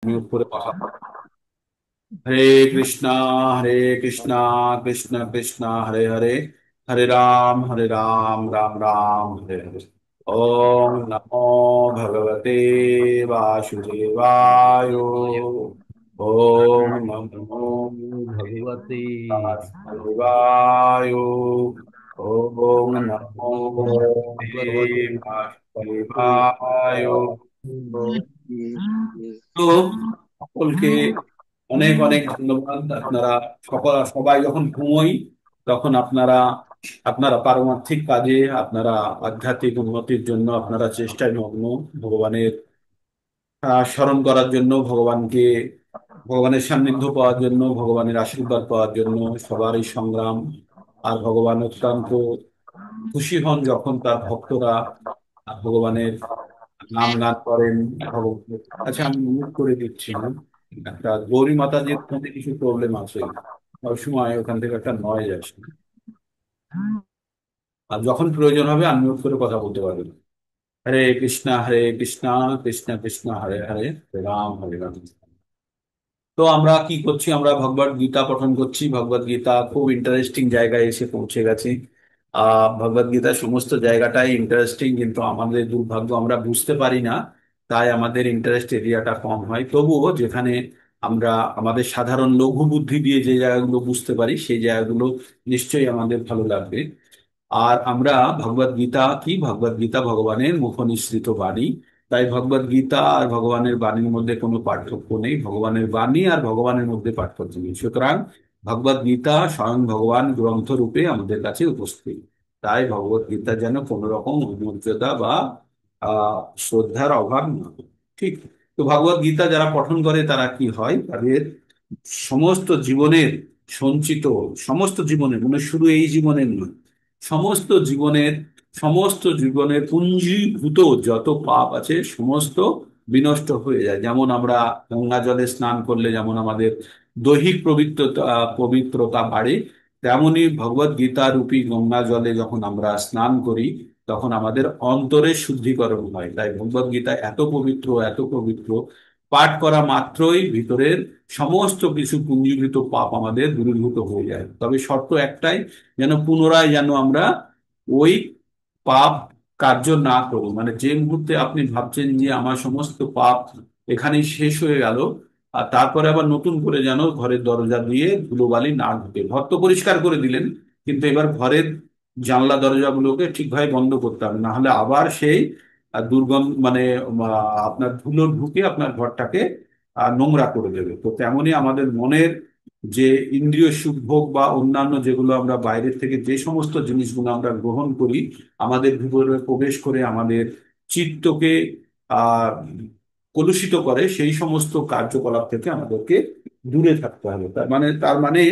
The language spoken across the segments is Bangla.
মিউট করে কথা বলো। হরে কৃষ্ণা, হরে কৃষ্ণা, কৃষ্ণ কৃষ্ণ হরে হরে, হরে রাম, রাম রাম হরে হরে। ওম নমো ভগবতে বাসুদেবায়। ওম নমো ভগবতী বাসুদেবায়। ওম নমো ভগবতে ভগবতী বাসুদেবায়। তো সকলকে অনেক অনেক ধন্যবাদ। আপনারা সবাই যখন ঘুমোই তখন আপনারা আপনারা পারমার্থিক কাজে, আপনারা আধ্যাত্মিক উন্নতির জন্য আপনারা চেষ্টায় মগ্ন। ভগবানের স্মরণ করার জন্য, ভগবানের সান্নিধ্য পাওয়ার জন্য, ভগবানের আশীর্বাদ পাওয়ার জন্য সবারই সংগ্রাম। আর ভগবান অত্যন্ত খুশি হন যখন তার ভক্তরা ভগবানের নাম গান করেন। ভগবানের, আচ্ছা আমি মিউট করে দিচ্ছি। একটা গৌরী মাতাজির মধ্যে কিছু প্রবলেম আছে, সবসময় ওখান থেকে একটা নয়েজ আসে। আর যখন প্রয়োজন হবে আনমিউট করে কথা বলতে পারবেন। হরে কৃষ্ণা, হরে কৃষ্ণা, কৃষ্ণ কৃষ্ণ হরে হরে, হরে রাম। তো আমরা কি করছি? আমরা ভগবত গীতা পঠন করছি। ভগবত গীতা খুব ইন্টারেস্টিং জায়গায় এসে পৌঁছে গেছে। ভগবত গীতার সমস্ত জায়গাটাই ইন্টারেস্টিং, কিন্তু আমাদের দুর্ভাগ্য আমরা বুঝতে পারি না। তাই আমাদের ইন্টারেস্ট এরিয়াটা কম হয়। তবুও যেখানে আমরা আমাদের সাধারণ লঘু বুদ্ধি দিয়ে যে জায়গাগুলো বুঝতে পারি, সেই জায়গাগুলো নিশ্চয়ই আমাদের ভালো লাগবে। আর আমরা ভগবত গীতা কি, ভগবত গীতা ভগবানের মুখনিসৃত বাণী। তাই ভগবত গীতা আর ভগবানের বাণীর মধ্যে কোনো পার্থক্য নেই। ভগবানের বাণী আর ভগবানের মধ্যে পার্থক্য নেই। সুতরাং ভগবত গীতা স্বয়ং ভগবান গ্রন্থ রূপে আমাদের কাছে উপস্থিত। তাই ভগবত গীতা যেন কোনো রকম মর্যাদা বা আহ শ্রদ্ধার অভাব না হয়। ঠিক। তো ভগবত গীতা যারা পঠন করে তারা কি হয়, তাদের সমস্ত জীবনের সঞ্চিত, সমস্ত জীবনের মানে শুধু এই জীবনের নয়, সমস্ত জীবনের সমস্ত জীবনের পুঞ্জীভূত যত পাপ আছে সমস্ত বিনষ্ট হয়ে যায়। যেমন আমরা গঙ্গা জলে স্নান করলে যেমন আমাদের দৈহিক পবিত্রতা বাড়ে, তেমনি ভগবত গীতা রূপী গঙ্গা জলে যখন আমরা স্নান করি তখন আমাদের অন্তরের শুদ্ধিকরণ হয়। তাই ভগবত গীতা এত পবিত্র, এত পবিত্র, পাঠ করা মাত্রই ভিতরের সমস্ত কিছু পুঞ্জীভূত পাপ আমাদের দূরীভূত হয়ে যায়। তবে শর্ত একটাই, যেন পুনরায় যেন আমরা ওই পাপ কার্য না করি। মানে যে মুহূর্তে আপনি ভাবছেন যে আমার সমস্ত পাপ এখানেই শেষ হয়ে গেল, আর তারপরে আবার নতুন করে যেন ঘরের দরজা দিয়ে ধুলোবালি না ঢুকে। ঘর তো পরিষ্কার করে দিলেন, কিন্তু এবার ঘরের জানলা দরজাগুলোকে ঠিকভাবে বন্ধ করতে হবে, না হলে আবার সেই দুর্গন্ধ মানে আপনার ধুলো ঢুকে আপনার ঘরটাকে নোংরা করে দেবে। তো তেমনি আমাদের মনের যে ইন্দ্রিয় সুখ ভোগ বা অন্যান্য যেগুলো আমরা বাইরের থেকে যে সমস্ত জিনিসগুলো আমরা গ্রহণ করি, আমাদের ভিতরে প্রবেশ করে আমাদের চিত্তকে আহ কলুষিত করে, সেই সমস্ত কার্যকলাপ থেকে আমাদেরকে দূরে থাকতে হবে। তার মানে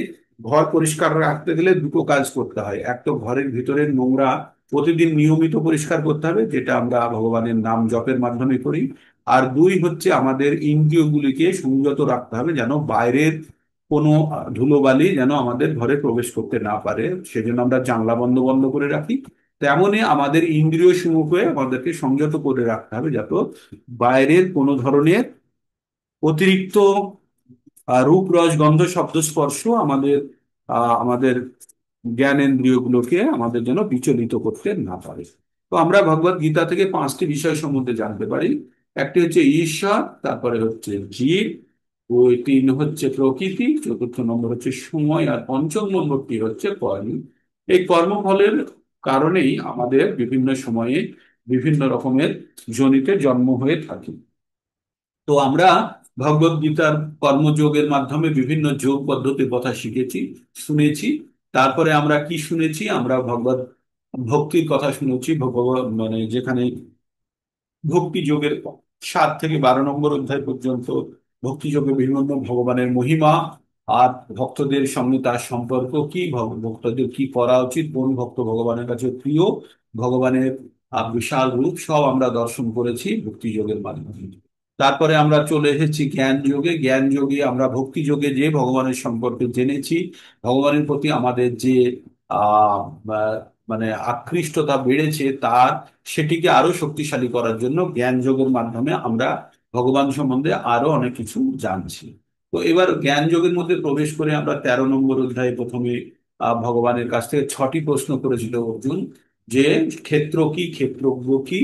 ঘর পরিষ্কার রাখতে গেলে দুটো কাজ করতে হয়। এক তো ঘরের ভিতরের নোংরা প্রতিদিন নিয়মিত পরিষ্কার করতে হবে, যেটা আমরা ভগবানের নাম জপের মাধ্যমে করি। আর দুই হচ্ছে আমাদের ইন্দ্রিয়গুলিকে সংযত রাখতে হবে, যেন বাইরের কোনো ধুলোবালি যেন আমাদের ঘরে প্রবেশ করতে না পারে। সেজন্য আমরা জানলা বন্ধ বন্ধ করে রাখি। তেমনি আমাদের ইন্দ্রিয় সমূহকে আমাদেরকে সংযত করে রাখতে হবে, যাতে বাইরের কোনো ধরনের অতিরিক্ত রূপ রস গন্ধ শব্দ স্পর্শ আমাদের জ্ঞানেন্দ্রিয়গুলোকে আমাদের যেন বিচলিত করতে না পারে। তো আমরা ভগবত গীতা থেকে পাঁচটি বিষয় সম্বন্ধে জানতে পারি। একটি হচ্ছে ঈশ্বর, তারপরে হচ্ছে জীব, ওই তিন হচ্ছে প্রকৃতি, চতুর্থ নম্বর হচ্ছে সময়, আর পঞ্চম নম্বরটি হচ্ছে কর্ম। এই কর্মফলের কারণেই আমাদের বিভিন্ন সময়ে বিভিন্ন রকমের জনিতে জন্ম হয়ে থাকে। তো আমরা ভগবত গীতার কর্মযোগের মাধ্যমে বিভিন্ন যোগ পদ্ধতির কথা শিখেছি, শুনেছি। তারপরে আমরা কি শুনেছি? আমরা ভগবত ভক্তির কথা শুনেছি। ভগবত মানে যেখানে ভক্তি যোগের 7 থেকে 12 নম্বর অধ্যায় পর্যন্ত ভক্তি যোগে বিভিন্ন ভগবানের মহিমা, আর ভক্তদের সঙ্গে তার সম্পর্ক কি, ভক্তদের কি করা উচিত, কোন ভক্ত ভগবানের কাছে প্রিয়, ভগবানের বিশাল রূপ সব আমরা দর্শন করেছি ভক্তি যোগের মাধ্যমে। তারপরে আমরা চলে এসেছি জ্ঞান যোগে। জ্ঞান যোগে আমরা ভক্তি যোগে যে ভগবানের সম্পর্কে জেনেছি, ভগবানের প্রতি আমাদের যে আহ আহ, মানে আকৃষ্টতা বেড়েছে, তার সেটিকে আরো শক্তিশালী করার জন্য জ্ঞান যোগের মাধ্যমে আমরা ভগবান সম্বন্ধে আরো অনেক কিছু জানছি। তো এবার জ্ঞান যোগের মধ্যে প্রবেশ করে আমরা 13 নম্বর অধ্যায়ে প্রথমে ভগবানের কাছ থেকে 6টি প্রশ্ন করেছিল অর্জুন, যে ক্ষেত্র কি, ক্ষেত্রজ্ঞ কি,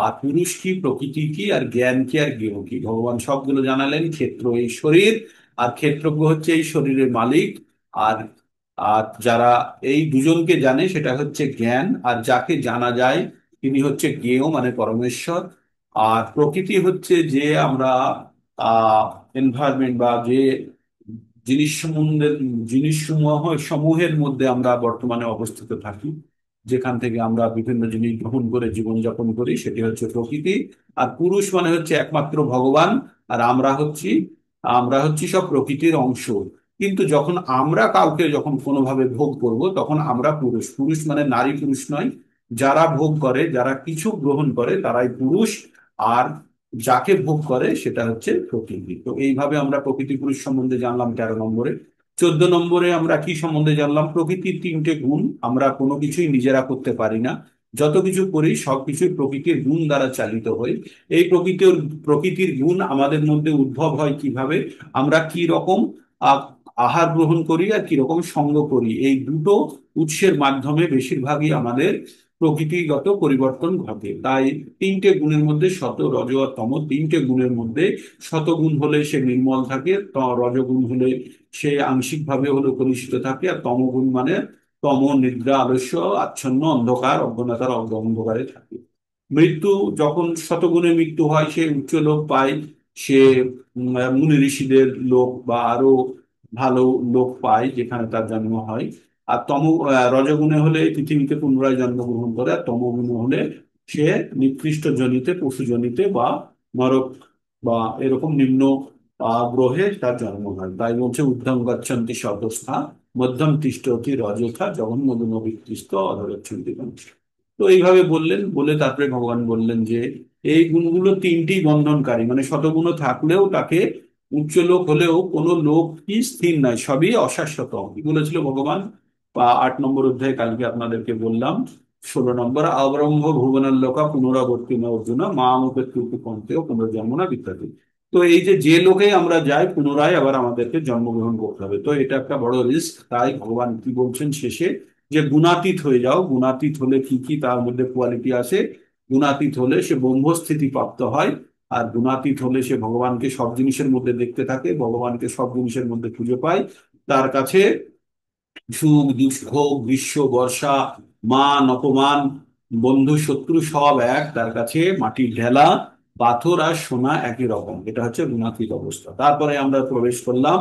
আর পুরুষ কি, প্রকৃতি কি, আর জ্ঞান কি, আর জ্ঞেয় কি। ভগবান সবগুলো জানালেন। ক্ষেত্র এই শরীর, আর ক্ষেত্রজ্ঞ হচ্ছে এই শরীরের মালিক। আর আর যারা এই দুজনকে জানে সেটা হচ্ছে জ্ঞান, আর যাকে জানা যায় তিনি হচ্ছে জ্ঞেয় মানে পরমেশ্বর। আর প্রকৃতি হচ্ছে যে আমরা এনভায়রনমেন্ট বা যে জিনিস সম্বন্ধে জিনিসসমূহ সমূহের মধ্যে আমরা বর্তমানে অবস্থিত থাকি, যেখান থেকে আমরা বিভিন্ন জিনিস গ্রহণ করে জীবনযাপন করি, সেটি হচ্ছে প্রকৃতি। আর পুরুষ মানে হচ্ছে একমাত্র ভগবান। আর আমরা হচ্ছি সব প্রকৃতির অংশ। কিন্তু যখন আমরা কাউকে যখন কোনোভাবে ভোগ করব, তখন আমরা পুরুষ। পুরুষ মানে নারী পুরুষ নয়, যারা ভোগ করে, যারা কিছু গ্রহণ করে তারাই পুরুষ। আর যাকে ভোগ করে সেটা হচ্ছে প্রকৃতি। তো এইভাবে আমরা প্রকৃতি পুরুষ সম্বন্ধে জানলাম 13 নম্বরে। 14 নম্বরে আমরা কি সম্বন্ধে জানলাম? প্রকৃতির 3টে গুণ। আমরা কোনো কিছুই নিজেরা করতে পারি না, যত কিছু করি সবকিছুই প্রকৃতির গুণ দ্বারা চালিত হই। এই প্রকৃতির গুণ আমাদের মধ্যে উদ্ভব হয় কিভাবে? আমরা কি রকম আহ, আহার গ্রহণ করি আর কি রকম সঙ্গ করি, এই দুটো উৎসের মাধ্যমে বেশিরভাগই আমাদের প্রকৃতিগত পরিবর্তন ঘটে। তাই 3টে গুণের মধ্যে সত, রজ আর তম, 3টে গুণের মধ্যে শতগুণ হলে সে নির্মল থাকে, রজগুণ হলে সে আংশিকভাবে হলেও কলুষিত থাকে, আর তমগুণ মানে তম নিদ্রা আলস্য আচ্ছন্ন অন্ধকার অজ্ঞানতার অন্ধকারে থাকে। মৃত্যু যখন শতগুণে মৃত্যু হয়, সে উচ্চ লোক পায়। সে মুনি ঋষিদের লোক বা আরো ভালো লোক পায় যেখানে তার জন্ম হয়। আর রজগুণে হলে পৃথিবীতে পুনরায় জন্মগ্রহণ করে। আর তমগুণে হলে সে নিকৃষ্ট জনিতে, পশু জনিতে বা নরক বা এরকম নিম্ন গ্রহে তার জন্ম হয়। তাই বলছে ঊর্ধ্বং গচ্ছন্তি সতস্থা, মধ্যম তিষ্ঠতি রজথা, জগন্মধুম বিকৃষ্ট অধরচ্ছন্তি পঞ্চ। তো এইভাবে বললেন, বলে তারপরে ভগবান বললেন যে এই গুণগুলো 3টি বন্ধনকারী, মানে শতগুণ থাকলেও তাকে উচ্চ লোক হলেও কোনো লোক কি স্থির নাই, সবই অশাশ্বত। কি বলেছিল ভগবান? 8 নম্বর অধ্যায়ে কালকে আপনাদেরকে বললাম। 16 নম্বর, আবরম্ভ ভুবনাল্লোকা পুনরাবর্তী না অর্জুন মামপেত্যুপি পন্থেও পুনর্জন্ম না বিদ্যাতে। তো এই যে যে লোকে আমরা যাই, পুনরায় আবার আমাদেরকে জন্মগ্রহণ করতে হবে। তো এটা একটা বড় রিস্ক। তাই ভগবান কি বলছেন শেষে? যে গুণাতীত হয়ে যাও। গুণাতীত হলে কি কি তার মধ্যে কোয়ালিটি আছে? গুণাতীত হলে সে ব্রহ্মস্থিতি প্রাপ্ত হয়। আর গুণাতীত হলে সে ভগবানকে সব জিনিসের মধ্যে দেখতে থাকে, ভগবানকে সব জিনিসের মধ্যে খুঁজে পায়। তার কাছে সুখ দুঃখ, গ্রীষ্ম বর্ষা, মান অপমান, বন্ধু শত্রু সব এক। তার কাছে মাটির ঢেলা, পাথর আর সোনা একই রকম। এটা হচ্ছে গুণাতীত অবস্থা। তারপরে আমরা প্রবেশ করলাম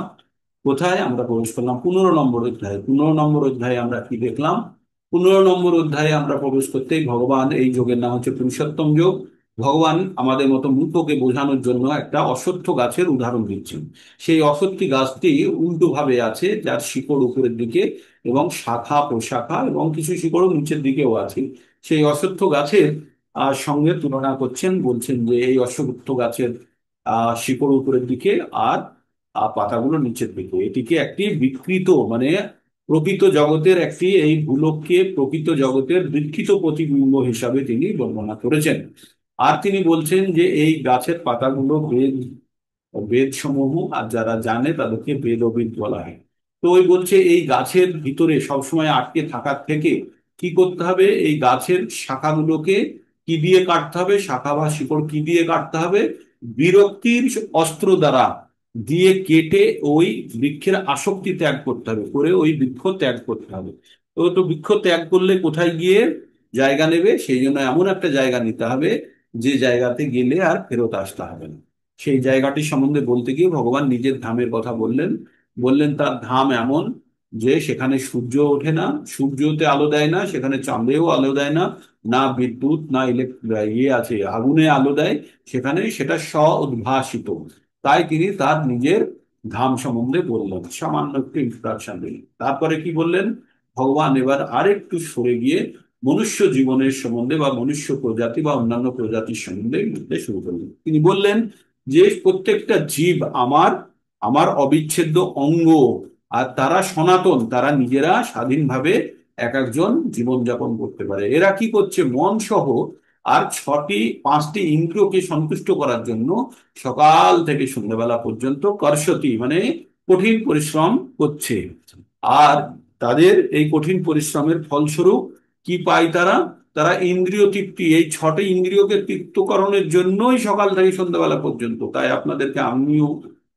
কোথায়? আমরা প্রবেশ করলাম 15 নম্বর অধ্যায়ে। 15 নম্বর অধ্যায়ে আমরা কি দেখলাম? 15 নম্বর অধ্যায়ে আমরা প্রবেশ করতেই ভগবান, এই যোগের নাম হচ্ছে পুরুষোত্তম যোগ, ভগবান আমাদের মতো মূর্খকে বোঝানোর জন্য একটা অশ্বত্থ গাছের উদাহরণ দিচ্ছেন। সেই অশ্বত্থি গাছটি উল্টো ভাবে আছে, যার শিকড় উপরের দিকে এবং শাখা প্রশাখা এবং কিছু শিকড় নিচের দিকেও আছে। সেই অশ্বত্থ গাছের সঙ্গে তুলনা করছেন, বলছেন যে এই অশ্বত্থ গাছের শিকড় উপরের দিকে আর পাতাগুলো নিচের দিকে। এটিকে একটি বিকৃত মানে প্রকৃত জগতের একটি, এই ভূলোককে প্রকৃত জগতের বিকৃত প্রতিবিম্ব হিসাবে তিনি বর্ণনা করেছেন। আর তিনি বলছেন যে এই গাছের পাতাগুলো বেদ, বেদ সমূহ, আর যারা জানে তাদেরকে বেদবিদ বলা হয়। তো ওই বলছে এই গাছের ভিতরে সবসময় আটকে থাকার থেকে কি করতে হবে? এই গাছের শাখাগুলোকে কি দিয়ে কাটতে হবে? শাখা বা শিকড় কি দিয়ে কাটতে হবে? বিরক্তির অস্ত্র দ্বারা দিয়ে কেটে ওই বৃক্ষের আসক্তি ত্যাগ করতে হবে, করে ওই বৃক্ষ ত্যাগ করতে হবে। তো তো বৃক্ষ ত্যাগ করলে কোথায় গিয়ে জায়গা নেবে? সেই জন্য এমন একটা জায়গা নিতে হবে যে জায়গাতে গেলে আর ফেরত আসতে হবে না। সেই জায়গাটি সম্বন্ধে বলতে গিয়ে ভগবান নিজের ধামের কথা বললেন। বললেন তার ধাম এমন যে সেখানে সূর্য ওঠে না, সূর্যতে আলো দেয় না, সেখানে চাঁদেও আলো দেয় না, না বিদ্যুৎ না ইয়ে আছে আগুনে আলো দেয়, সেখানে সেটা স্ব উদ্ভাসিত। তাই তিনি তার নিজের ধাম সম্বন্ধে বললেন, সামান্য একটু ইন্ট্রোডাকশন দিলেন। তারপরে কি বললেন? ভগবান এবার আরেকটু সরে গিয়ে মনুষ্য জীবনের সম্বন্ধে বা মনুষ্য প্রজাতি বা অন্যান্য প্রজাতির সম্বন্ধে বলতে শুরু করলেন। তিনি বললেন যে প্রত্যেকটা জীব আমার আমার অবিচ্ছেদ্য অঙ্গ। আর তারা সনাতন, তারা নিজেরা স্বাধীনভাবে এক একজন জীবনযাপন করতে পারে। এরা কি করছে? মন সহ আর পাঁচটি ইন্দ্রিয়কে সন্তুষ্ট করার জন্য সকাল থেকে সন্ধ্যাবেলা পর্যন্ত কর্ষতি মানে কঠিন পরিশ্রম করছে। আর তাদের এই কঠিন পরিশ্রমের ফলস্বরূপ কি পায় তারা? তারা ইন্দ্রিয় তৃপ্তি, এই ছটি ইন্দ্রিয়কে তৃপ্তকরণের জন্যই সকাল থেকে সন্ধ্যাবেলা পর্যন্ত। তাই আপনাদেরকে আমিও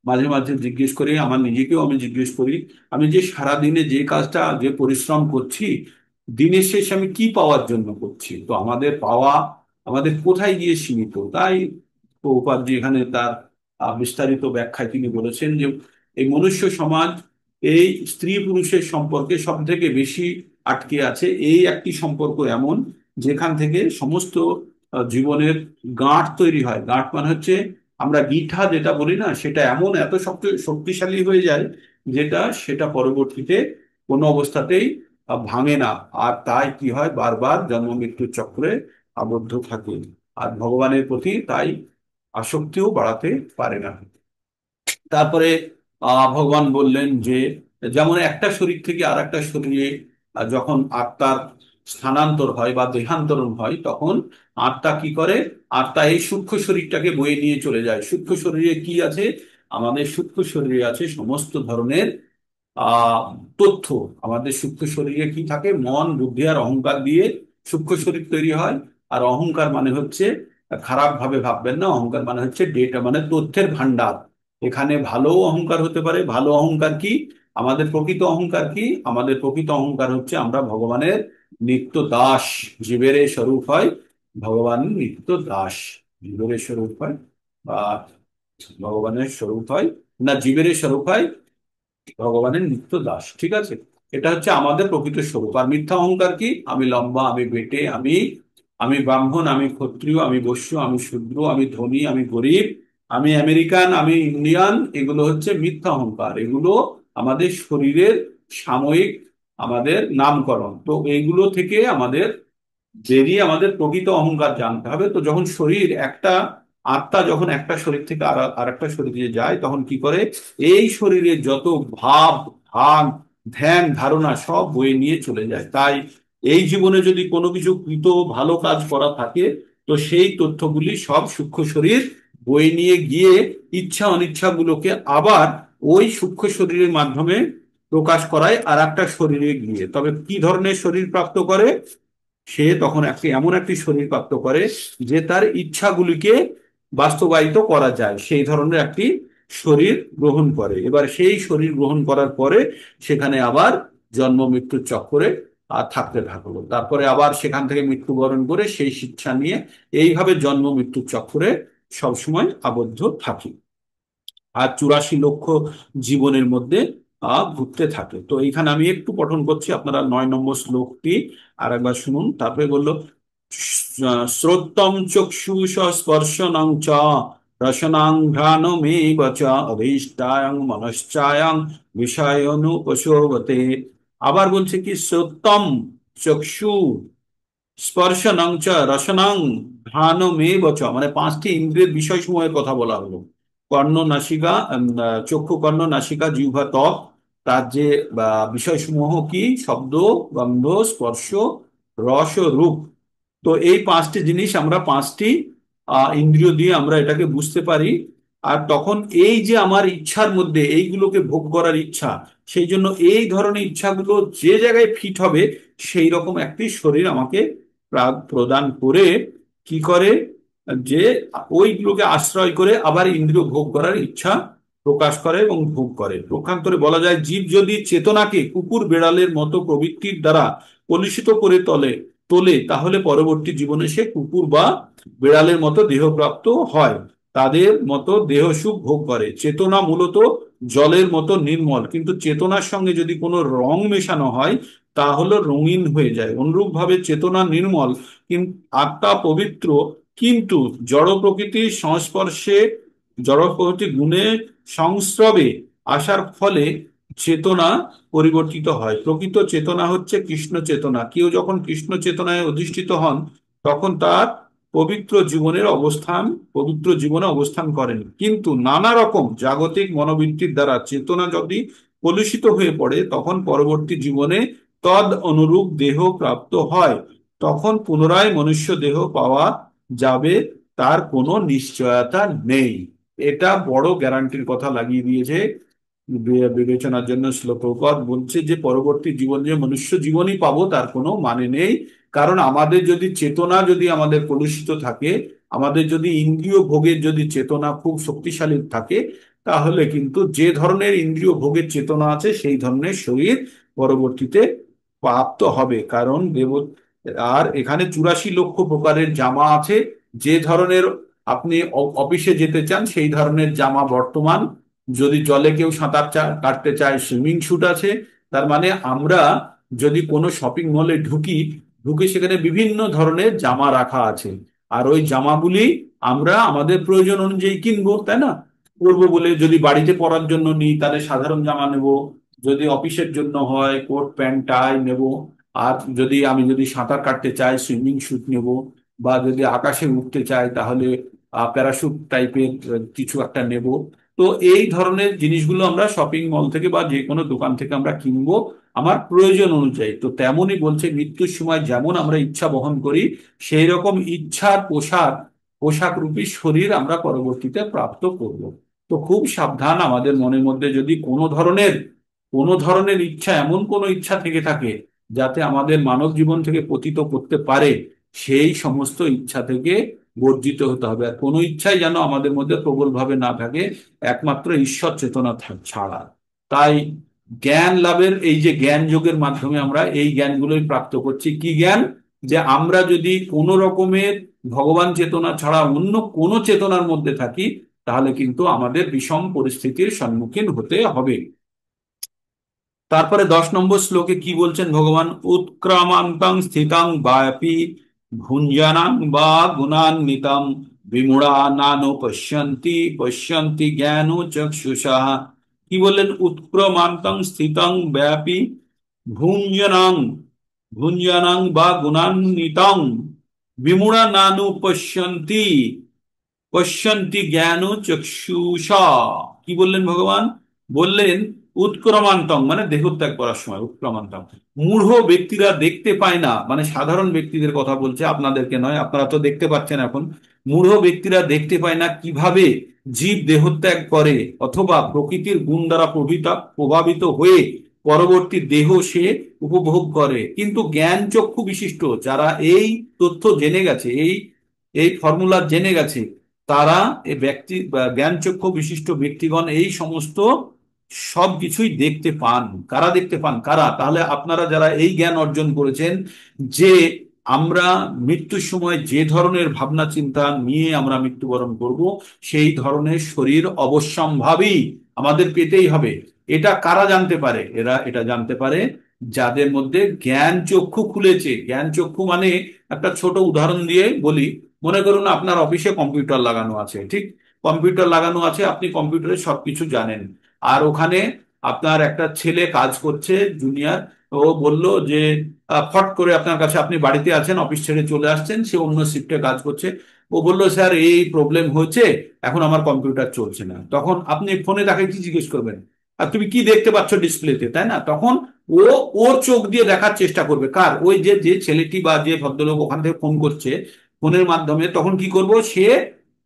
মাঝে মাঝে জিজ্ঞেস করি, আমার নিজেকেও আমি জিজ্ঞেস করি, আমি যে সারাদিনে যে কাজটা, যে পরিশ্রম করছি, দিনের শেষে আমি কি পাওয়ার জন্য করছি? তো আমাদের পাওয়া আমাদের কোথায় গিয়ে সীমিত? তাই প্রভুপাদ জি এখানে তার বিস্তারিত ব্যাখ্যায় তিনি বলেছেন যে এই মনুষ্য সমাজ এই স্ত্রী পুরুষের সম্পর্কে সব থেকে বেশি আটকে আছে। এই একটি সম্পর্ক এমন যেখান থেকে সমস্ত জীবনের গাঁট তৈরি হয়। গাঁট মানে হচ্ছে আমরা গিঠা যেটা বলি না, সেটা এমন এত শক্তিশালী হয়ে যায় সেটা পরবর্তীতে কোনো অবস্থাতেই ভাঙে না। আর তাই কি হয়, বারবার জন্ম মৃত্যুর চক্রে আবদ্ধ থাকে। আর ভগবানের প্রতি তাই আসক্তিও বাড়াতে পারে না। তারপরে ভগবান বললেন যে যেমন একটা শরীর থেকে আর একটা শরীরে যখন আত্মার স্থানান্তর হয় বা দেহান্তরণ হয়, তখন আত্মা কি করে? আত্মা এই সূক্ষ্ম শরীরটাকে বয়ে নিয়ে চলে যায়। সূক্ষ্ম শরীরে কি আছে? আমাদের সূক্ষ্ম শরীরে আছে সমস্ত ধরনের আহ তথ্য। আমাদের সূক্ষ্ম শরীরে কি থাকে? মন, বুদ্ধি আর অহংকার দিয়ে সূক্ষ্ম শরীর তৈরি হয়। আর অহংকার মানে হচ্ছে, খারাপ ভাবে ভাববেন না, অহংকার মানে হচ্ছে ডেটা, মানে তথ্যের ভান্ডার। এখানে ভালো অহংকার হতে পারে। ভালো অহংকার কি? আমাদের প্রকৃত অহংকার কি? আমাদের প্রকৃত অহংকার হচ্ছে আমরা ভগবানের নিত্য দাস। জীবের স্বরূপ হয় ভগবান নিত্য দাস। জীবের স্বরূপ হয় বা ভগবানের স্বরূপ হয়, না, জীবের স্বরূপ হয় ভগবানের নিত্য দাস। ঠিক আছে? এটা হচ্ছে আমাদের প্রকৃত স্বরূপ। আর মিথ্যা অহংকার কি? আমি লম্বা, আমি বেটে, আমি আমি ব্রাহ্মণ, আমি ক্ষত্রিয়, আমি বৈশ্য, আমি শূদ্র, আমি ধনী, আমি গরিব, আমি আমেরিকান, আমি ইন্ডিয়ান। এগুলো হচ্ছে মিথ্যা অহংকার। এগুলো আমাদের শরীরের সাময়িক আমাদের নামকরণ। তো এইগুলো থেকে আমাদের বেরিয়ে আমাদের প্রকৃত অহংকার জানতে হবে। তো যখন শরীর একটা, আত্মা যখন একটা শরীর থেকে আর একটা শরীরে যায়, তখন কি করে? এই শরীরের যত ভাব, ভান, ধ্যান, ধারণা সব বয়ে নিয়ে চলে যায়। তাই এই জীবনে যদি কোনো কিছু কৃত ভালো কাজ করা থাকে, তো সেই তথ্যগুলি সব সূক্ষ্ম শরীর বয়ে নিয়ে গিয়ে ইচ্ছা অনিচ্ছাগুলোকে আবার ওই সূক্ষ্ম শরীরের মাধ্যমে প্রকাশ করায় আর একটা শরীরে গিয়ে। তবে কি ধরনের শরীর প্রাপ্ত করে? সে তখন এমন একটি শরীর প্রাপ্ত করে যে তার ইচ্ছাগুলিকে বাস্তবায়িত করা যায়, সেই ধরনের একটি শরীর গ্রহণ করে। এবার সেই শরীর গ্রহণ করার পরে সেখানে আবার জন্ম মৃত্যুর চক্করে আর থাকতে থাকলো। তারপরে আবার সেখান থেকে মৃত্যুবরণ করে সেই শিক্ষা নিয়ে এইভাবে জন্ম মৃত্যুর চক্করে সবসময় আবদ্ধ থাকি। আর 84 লক্ষ জীবনের মধ্যে ঘুরতে থাকে। তো এইখানে আমি একটু পঠন করছি, আপনারা 9 নম্বর শ্লোকটি আর একবার শুনুন। তারপরে বললো, শ্রোত্তম চক্ষুষ স্পর্শনং চ রসনাং ঘ্রাণমেব চ অধিষ্ঠায়ং মনশ্চায়ং বিষয়ানুপশোভতে। আবার বলছে কি, শ্রোত্তম চক্ষু স্পর্শনং চ রসনং ঘ্রাণমেব চ, মানে পাঁচটি ইন্দ্রিয়ের বিষয়সমূহের কথা বলা হলো। কর্ণ, নাসিকা, চক্ষু, কর্ণ, নাসিকা, জিহ্বা, ত্বক। তার যে বিষয়সমূহ কি? শব্দ, গন্ধ, স্পর্শ, রস ও রূপ। তো এই পাঁচটি জিনিস আমরা পাঁচটি ইন্দ্রিয় দিয়ে আমরা এটাকে বুঝতে পারি। আর তখন এই যে আমার ইচ্ছার মধ্যে এইগুলোকে ভোগ করার ইচ্ছা, সেই জন্য এই ধরনের ইচ্ছাগুলো যে জায়গায় ফিট হবে সেই রকম একটি শরীর আমাকে প্রদান করে কি করে, যে ওইগুলোকে আশ্রয় করে আবার ইন্দ্রিয় ভোগ করার ইচ্ছা প্রকাশ করে এবং ভোগ করে। পক্ষান্তরে বলা যায়, জীব যদি চেতনাকে কুকুর বেড়ালের মতো প্রবৃত্তির দ্বারা কলুষিত করে তোলে, তাহলে পরবর্তী জীবনে সে কুকুর বা বিড়ালের মতো দেহপ্রাপ্ত হয়, তাদের মতো দেহ সুখ ভোগ করে। চেতনা মূলত জলের মতো নির্মল, কিন্তু চেতনার সঙ্গে যদি কোনো রং মেশানো হয় তাহলে রঙিন হয়ে যায়। অনুরূপ ভাবে চেতনা নির্মল, কিন্তু আত্মা পবিত্র, কিন্তু জড় প্রকৃতির সংস্পর্শে, জড় প্রকৃতি গুণের সংস্রবে আসার ফলে চেতনা পরিবর্তিত হয়। প্রকৃত চেতনা হচ্ছে কৃষ্ণ চেতনা। কেউ যখন কৃষ্ণ চেতনায় অধিষ্ঠিত হন, তখন তার পবিত্র জীবনে অবস্থান করেন। কিন্তু নানা রকম জাগতিক মনোবৃত্তির দ্বারা চেতনা যদি কলুষিত হয়ে পড়ে, তখন পরবর্তী জীবনে তদ অনুরূপ দেহ প্রাপ্ত হয়। তখন পুনরায় মনুষ্য দেহ পাওয়া যাবে তার কোনো নিশ্চয়তা নেই। এটা বড় গ্যারান্টির কথা লাগিয়ে দিয়েছে বিবেচনার জন্য শ্লোকপদ বলছে যে পরবর্তী জীবন যে মনুষ্য জীবনই পাবো তার কোনো মানে নেই। কারণ আমাদের যদি চেতনা যদি আমাদের কলুষিত থাকে, আমাদের যদি ইন্দ্রিয় ভোগের যদি চেতনা খুব শক্তিশালী থাকে, তাহলে কিন্তু যে ধরনের ইন্দ্রিয় ভোগের চেতনা আছে সেই ধরনের শরীর পরবর্তীতে প্রাপ্ত হবে। কারণ আর এখানে 84 লক্ষ প্রকারের জামা আছে। যে ধরনের আপনি অফিসে যেতে চান সেই ধরনের জামা বর্তমান, যদি জলে কেউ সাঁতার কাটতে চায় সুইমিং স্যুট আছে। তার মানে আমরা যদি কোনো শপিং মলে ঢুকি, ঢুকে সেখানে বিভিন্ন ধরনের জামা রাখা আছে। আর ওই জামাগুলি আমরা আমাদের প্রয়োজন অনুযায়ী কিনবো, তাই না? পরবো বলে যদি বাড়িতে পরার জন্য নিই তাহলে সাধারণ জামা নেব, যদি অফিসের জন্য হয় কোট প্যান্ট টাই নেব, আর যদি সাঁতার কাটতে চাই সুইমিং স্যুট নেব, বা যদি আকাশে উঠতে চাই তাহলে প্যারাশুট টাইপের কিছু একটা নেব। তো এই ধরনের জিনিসগুলো আমরা শপিং মল থেকে বা যে কোনো দোকান থেকে আমরা কিনবো আমার প্রয়োজন অনুযায়ী। তো তেমনই বলছে মৃত্যুর সময় যেমন আমরা ইচ্ছা বহন করি, সেই রকম ইচ্ছার পোশাক পোশাক রূপী শরীর আমরা পরবর্তীতে প্রাপ্ত করব। তো খুব সাবধান, আমাদের মনের মধ্যে যদি কোনো ধরনের ইচ্ছা, এমন কোনো ইচ্ছা থেকে থাকে যাতে আমাদের মানব জীবন থেকে পতিত করতে পারে, সেই সমস্ত ইচ্ছা থেকে বর্জিত হতে হবে। আর কোনো ইচ্ছাই যেন আমাদের মধ্যে প্রবলভাবে না থাকে, একমাত্র ঈশ্বর চেতনা ছাড়া। তাই জ্ঞান লাভের এই যে জ্ঞান যোগের মাধ্যমে আমরা এই জ্ঞানগুলোই প্রাপ্ত করছি। কি জ্ঞান? যে আমরা যদি কোনো রকমের ভগবান চেতনা ছাড়া অন্য কোনো চেতনার মধ্যে থাকি, তাহলে কিন্তু আমাদের বিষম পরিস্থিতির সম্মুখীন হতে হবে। তারপরে 10 নম্বর শ্লোকে কি বলছেন ভগবান? উৎক্রামান্তং স্থিতং বাপি ভুঞ্জানাং বা গুণান্বিতম বিমূঢ়া নানু পশ্যন্তি পশ্যন্তি জ্ঞান চক্ষুষা। কি বললেন? উৎক্রমান্তং স্থিতং ব্যাপী ভুঞ্জনং ভুঞ্জনং বা গুণান্বিতং বিমূঢ়া নানু পশ্যন্তি পশ্যন্তি জ্ঞান চক্ষুষা। কি বললেন ভগবান? বললেন উৎক্রমান্তং মানে দেহত্যাগ করার সময় উৎক্রমান্তং। মূঢ় ব্যক্তিরা দেখতে পায় না, মানে সাধারণ ব্যক্তিদের কথা বলছে, আপনাদেরকে নয়, আপনারা তো দেখতে পাচ্ছেন এখন। মূঢ় ব্যক্তিরা দেখতে পায় না কিভাবে জীব দেহত্যাগ করে অথবা প্রকৃতির গুণ দ্বারা প্রভাবিত হয়ে পরবর্তী দেহ সে উপভোগ করে। কিন্তু জ্ঞান চক্ষু বিশিষ্ট যারা এই তথ্য জেনে গেছে, এই এই ফর্মুলা জেনে গেছে, তারা এই ব্যক্তি বা জ্ঞানচক্ষু বিশিষ্ট ব্যক্তিগণ এই সমস্ত সব কিছুই দেখতে পান। কারা দেখতে পান? কারা? তাহলে আপনারা যারা এই জ্ঞান অর্জন করেছেন যে আমরা মৃত্যুর সময় যে ধরনের ভাবনা চিন্তা নিয়ে আমরা মৃত্যুবরণ করব, সেই ধরনের শরীর অবশ্যম্ভাবী আমাদের পেতেই হবে। এটা কারা জানতে পারে? এটা জানতে পারে যাদের মধ্যে জ্ঞান চক্ষু খুলেছে। জ্ঞান চক্ষু মানে, একটা ছোট উদাহরণ দিয়ে বলি, মনে করুন আপনার অফিসে কম্পিউটার লাগানো আছে, ঠিক? কম্পিউটার লাগানো আছে, আপনি কম্পিউটারে সবকিছু জানেন। আর ওখানে আপনার একটা ছেলে কাজ করছে, জুনিয়র। ও বলল যে ফট করে আপনার কাছে, আপনি বাড়িতে আছেন, অফিস ছেড়ে চলে আসছেন, সে অন্য শিফটে কাজ করছে। ও বলল, স্যার এই প্রবলেম হয়েছে, এখন আমার কম্পিউটার চলছে না। তখন আপনি ফোনে তাকে কি জিজ্ঞেস করবেন? আর তুমি কি দেখতে পাচ্ছ ডিসপ্লেতে, তাই না? তখন ও ওর চোখ দিয়ে দেখার চেষ্টা করবে। কার? ওই যে যে ছেলেটি বা যে ভদ্রলোক ওখান থেকে ফোন করছে ফোনের মাধ্যমে, তখন কি করব? সে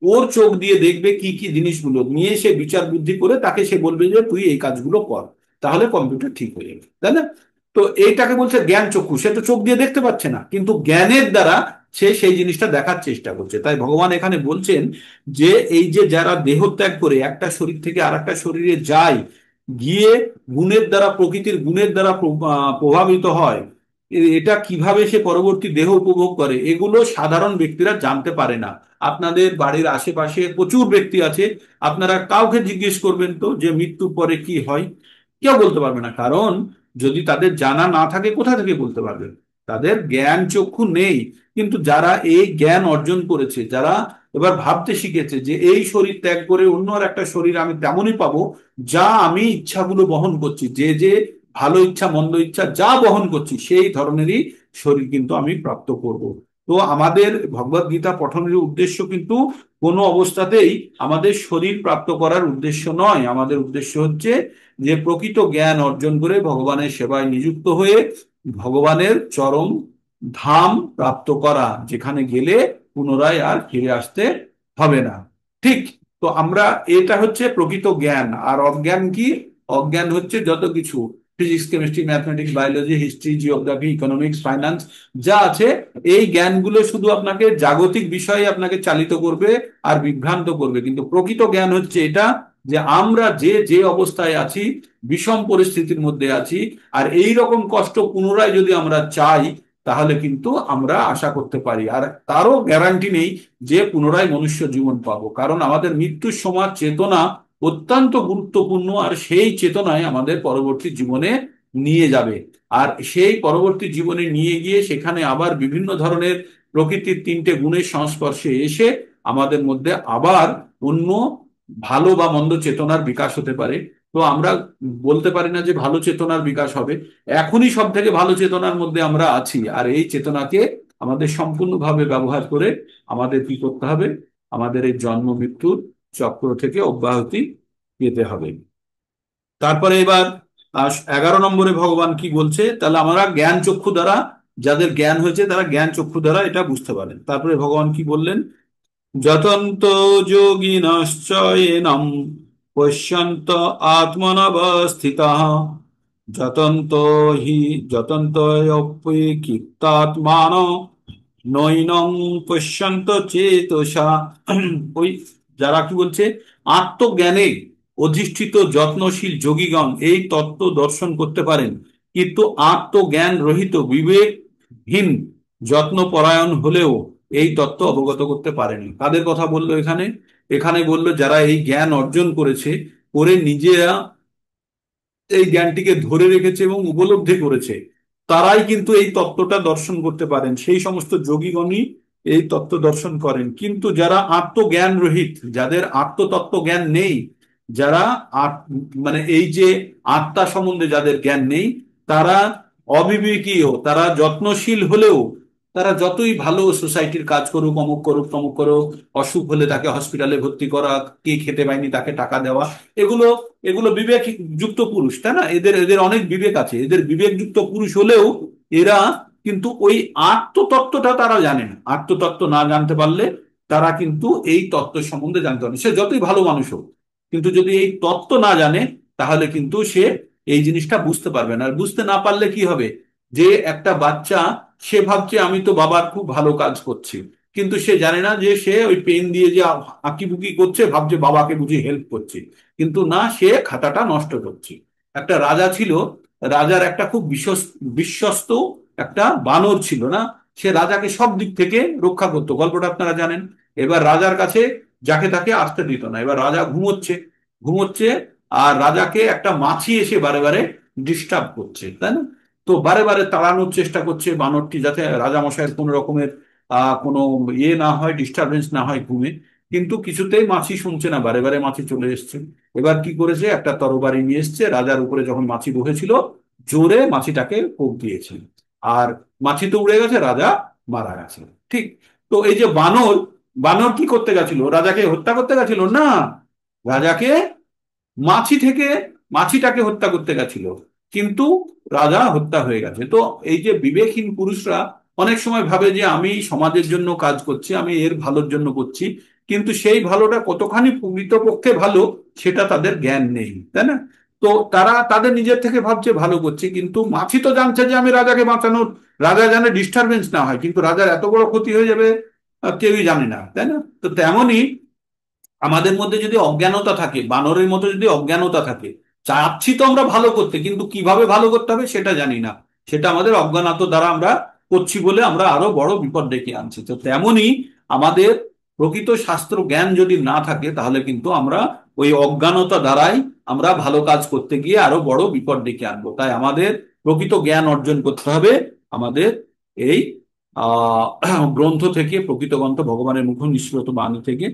ওর চোখ দিয়ে দেখবে কি কি জিনিসগুলো নিয়ে সে বিচার বুদ্ধি করে তাকে সে বলবে যে তুই এই কাজগুলো কর, তাহলে কম্পিউটার ঠিক হয়ে যাবে, তাই না? তো এইটাকে বলছে জ্ঞান চক্ষু। সে তো চোখ দিয়ে দেখতে পাচ্ছে না, কিন্তু জ্ঞানের দ্বারা সে সেই জিনিসটা দেখার চেষ্টা করছে। তাই ভগবান এখানে বলছেন যে এই যে যারা দেহত্যাগ করে একটা শরীর থেকে আর একটা শরীরে যায়, গিয়ে গুণের দ্বারা, প্রকৃতির গুণের দ্বারা প্রভাবিত হয়, এটা কিভাবে সে পরবর্তী দেহ উপভোগ করে, এগুলো সাধারণ ব্যক্তিরা জানতে পারে না। আপনাদের বাড়ির আশেপাশে প্রচুর ব্যক্তি আছে, আপনারা কাউকে জিজ্ঞেস করবেন তো যে মৃত্যুর পরে কি হয়, কেউ বলতে পারবে না। কারণ যদি তাদের জানা না থাকে কোথা থেকে বলতে পারবে? তাদের জ্ঞান চক্ষু নেই। কিন্তু যারা এই জ্ঞান অর্জন করেছে, যারা এবার ভাবতে শিখেছে যে এই শরীর ত্যাগ করে অন্য আর একটা শরীর আমি তেমনই পাবো, যা আমি ইচ্ছাগুলো বহন করছি, যে যে ভালো ইচ্ছা মন্দ ইচ্ছা যা বহন করছি, সেই ধরনেরই শরীর কিন্তু আমি প্রাপ্ত করব। তো আমাদের ভগবদ গীতা পঠনের উদ্দেশ্য কিন্তু কোনো অবস্থাতেই আমাদের শরীর প্রাপ্ত করার উদ্দেশ্য নয়। আমাদের উদ্দেশ্য হচ্ছে যে প্রকৃত জ্ঞান অর্জন করে ভগবানের সেবায় নিযুক্ত হয়ে ভগবানের চরম ধাম প্রাপ্ত করা, যেখানে গেলে পুনরায় আর ফিরে আসতে হবে না। ঠিক। তো আমরা, এটা হচ্ছে প্রকৃত জ্ঞান। আর অজ্ঞান কি? অজ্ঞান হচ্ছে যত কিছু physics, chemistry, mathematics, biology, history, geography, economics, finance যা আছে, এই জ্ঞানগুলো শুধু আপনাকে জাগতিক বিষয়ে আপনাকে চালিত করবে আর বিভ্রান্ত করবে। কিন্তু প্রকৃত জ্ঞান হচ্ছে এটা, যে আমরা যে যে অবস্থায় আছি, বিষম পরিস্থিতির মধ্যে আছি, আর এই রকম কষ্ট পুনরায় যদি আমরা চাই, তাহলে কিন্তু আমরা আশা করতে পারি। আর তারও গ্যারান্টি নেই যে পুনরায় মনুষ্য জীবন পাবো, কারণ আমাদের মৃত্যুর সময় চেতনা অত্যন্ত গুরুত্বপূর্ণ, আর সেই চেতনায় আমাদের পরবর্তী জীবনে নিয়ে যাবে। আর সেই পরবর্তী জীবনে নিয়ে গিয়ে সেখানে আবার বিভিন্ন ধরনের প্রকৃতির তিনটে গুণের সংস্পর্শে এসে আমাদের মধ্যে আবার অন্য ভালো বা মন্দ চেতনার বিকাশ হতে পারে। তো আমরা বলতে পারি না যে ভালো চেতনার বিকাশ হবে। এখনই সব থেকে ভালো চেতনার মধ্যে আমরা আছি, আর এই চেতনাকে আমাদের সম্পূর্ণভাবে ব্যবহার করে আমাদের কি করতে হবে? আমাদের এই জন্ম মৃত্যুর চক্র থেকে অব্যাহতি পেতে হবে। তারপরে এবার 11 নম্বরে ভগবান কি বলছে, তাহলে আমরা জ্ঞান চক্ষু দ্বারা, যাদের জ্ঞান হয়েছে তারা জ্ঞান চক্ষু দ্বারা এটা বুঝতে পারেন। তারপরে ভগবান কি বললেন? যতন্ত যোগিনশ্চ এনম পশ্যন্ত আত্মনবস্থিতঃ যতন্ত হি যতন্তয়পি কীর্তাত্মানো নৈনং পশ্যন্ত চেতসা। ওই যারা কি বলছে, আত্মজ্ঞানে অধিষ্ঠিত যত্নশীল যোগীগণ এই তত্ত্ব দর্শন করতে পারেন, কিন্তু আত্মজ্ঞান রহিত বিবেকহীন যত্নপরায়ণ হলেও এই তত্ত্ব অবগত করতে পারেনি। কাদের কথা বললো এখানে? এখানে বললো যারা এই জ্ঞান অর্জন করেছে, করে নিজেরা এই জ্ঞানটিকে ধরে রেখেছে এবং উপলব্ধি করেছে, তারাই কিন্তু এই তত্ত্বটা দর্শন করতে পারেন। সেই সমস্ত যোগীগণই এই তত্ত্ব দর্শন করেন। কিন্তু যারা আত্মজ্ঞান রহিত, যাদের আত্মতত্ত্ব জ্ঞান নেই, যারা মানে এই যে আত্মা সম্বন্ধে যাদের জ্ঞান নেই, তারা অবিবেকীয়, তারা যত্নশীল হলেও, তারা যতই ভালো সোসাইটির কাজ করুক, অমুক করুক তমুক করুক, অসুখ হলে তাকে হসপিটালে ভর্তি করা, কে খেতে পায়নি তাকে টাকা দেওয়া, এগুলো এগুলো বিবেক যুক্ত পুরুষ, তাই না? এদের এদের অনেক বিবেক আছে, এদের বিবেকযুক্ত পুরুষ হলেও এরা কিন্তু ওই আত্মতত্ত্বটা তারা জানে না। আত্মতত্ত্ব না জানতে পারলে তারা কিন্তু এই তত্ত্ব সম্বন্ধে জানতে পারে না। সে যতই ভালো মানুষ হোক, কিন্তু যদি এই তত্ত্ব না জানে, তাহলে কিন্তু সে এই জিনিসটা বুঝতে পারবে না। আর বুঝতে না পারলে কি হবে? যে একটা বাচ্চা, সে ভাবছে আমি তো বাবার খুব ভালো কাজ করছি, কিন্তু সে জানে না যে সে ওই পেন দিয়ে যে আঁকিবুকি করছে, ভাবছে বাবাকে বুঝি হেল্প করছে, কিন্তু না, সে খাতাটা নষ্ট করছে। একটা রাজা ছিল, রাজার একটা খুব বিশ্বস্ত একটা বানর ছিল না, সে রাজাকে সব দিক থেকে রক্ষা করতো, গল্পটা আপনারা জানেন। এবার রাজার কাছে যাকে তাকে আসতে দিত না। এবার রাজা ঘুমোচ্ছে, ঘুমোচ্ছে, আর রাজাকে একটা মাছি এসে বারে বারে ডিস্টার্ব করছে, তাই না? তো বারে বারে তাড়ানোর চেষ্টা করছে বানরটি, যাতে রাজা মশাইয়ের কোনো রকমের কোনো ইয়ে না হয়, ডিস্টারবেন্স না হয় ঘুমে। কিন্তু কিছুতেই মাছি শুনছে না, বারে বারে মাছি চলে এসছে। এবার কি করেছে, একটা তরবারি নিয়ে এসছে, রাজার উপরে যখন মাছি বসেছিল, জোরে মাছিটাকে কোপ দিয়েছে। আর মাছি তো উড়ে গেছে, রাজা মারা গেছে। ঠিক। তো এই যে বানর, বানর কি করতে গেছিল? রাজাকে হত্যা করতে গেছিল না, রাজাকে মাছি থেকে, মাছিটাকে হত্যা করতে গেছিল, কিন্তু রাজা হত্যা হয়ে গেছে। তো এই যে বিবেকহীন পুরুষরা অনেক সময় ভাবে যে আমি সমাজের জন্য কাজ করছি, আমি এর ভালোর জন্য করছি, কিন্তু সেই ভালোটা কতখানি প্রকৃতপক্ষে ভালো সেটা তাদের জ্ঞান নেই, তাই না? তো তারা তাদের নিজের থেকে ভাবছে ভালো করছে, কিন্তু মাছি তো জানছে যে আমি রাজাকে বাঁচানোর, রাজা জানে ডিস্টারবেন্স না হয়, কিন্তু রাজার এত বড় ক্ষতি হয়ে যাবে কেউই জানে না, তাই না? তো তেমনই আমাদের মধ্যে যদি অজ্ঞানতা থাকে, বানরের মতো যদি অজ্ঞানতা থাকে, চাচ্ছি তো আমরা ভালো করতে, কিন্তু কিভাবে ভালো করতে হবে সেটা জানি না, সেটা আমাদের অজ্ঞানত দ্বারা আমরা করছি বলে আমরা আরো বড় বিপদ ডেকে আনছি। তো তেমনই আমাদের প্রকৃত শাস্ত্র জ্ঞান যদি না থাকে, তাহলে কিন্তু আমরা ওই অজ্ঞানতা দ্বারাই আমরা ভালো কাজ করতে গিয়ে আরো বড় বিপদ ডেকে আনবো। তাই আমাদের প্রকৃত জ্ঞান অর্জন করতে হবে আমাদের এই গ্রন্থ থেকে, প্রকৃত গ্রন্থ ভগবানের মুখ নিঃসৃত বাণী থেকে।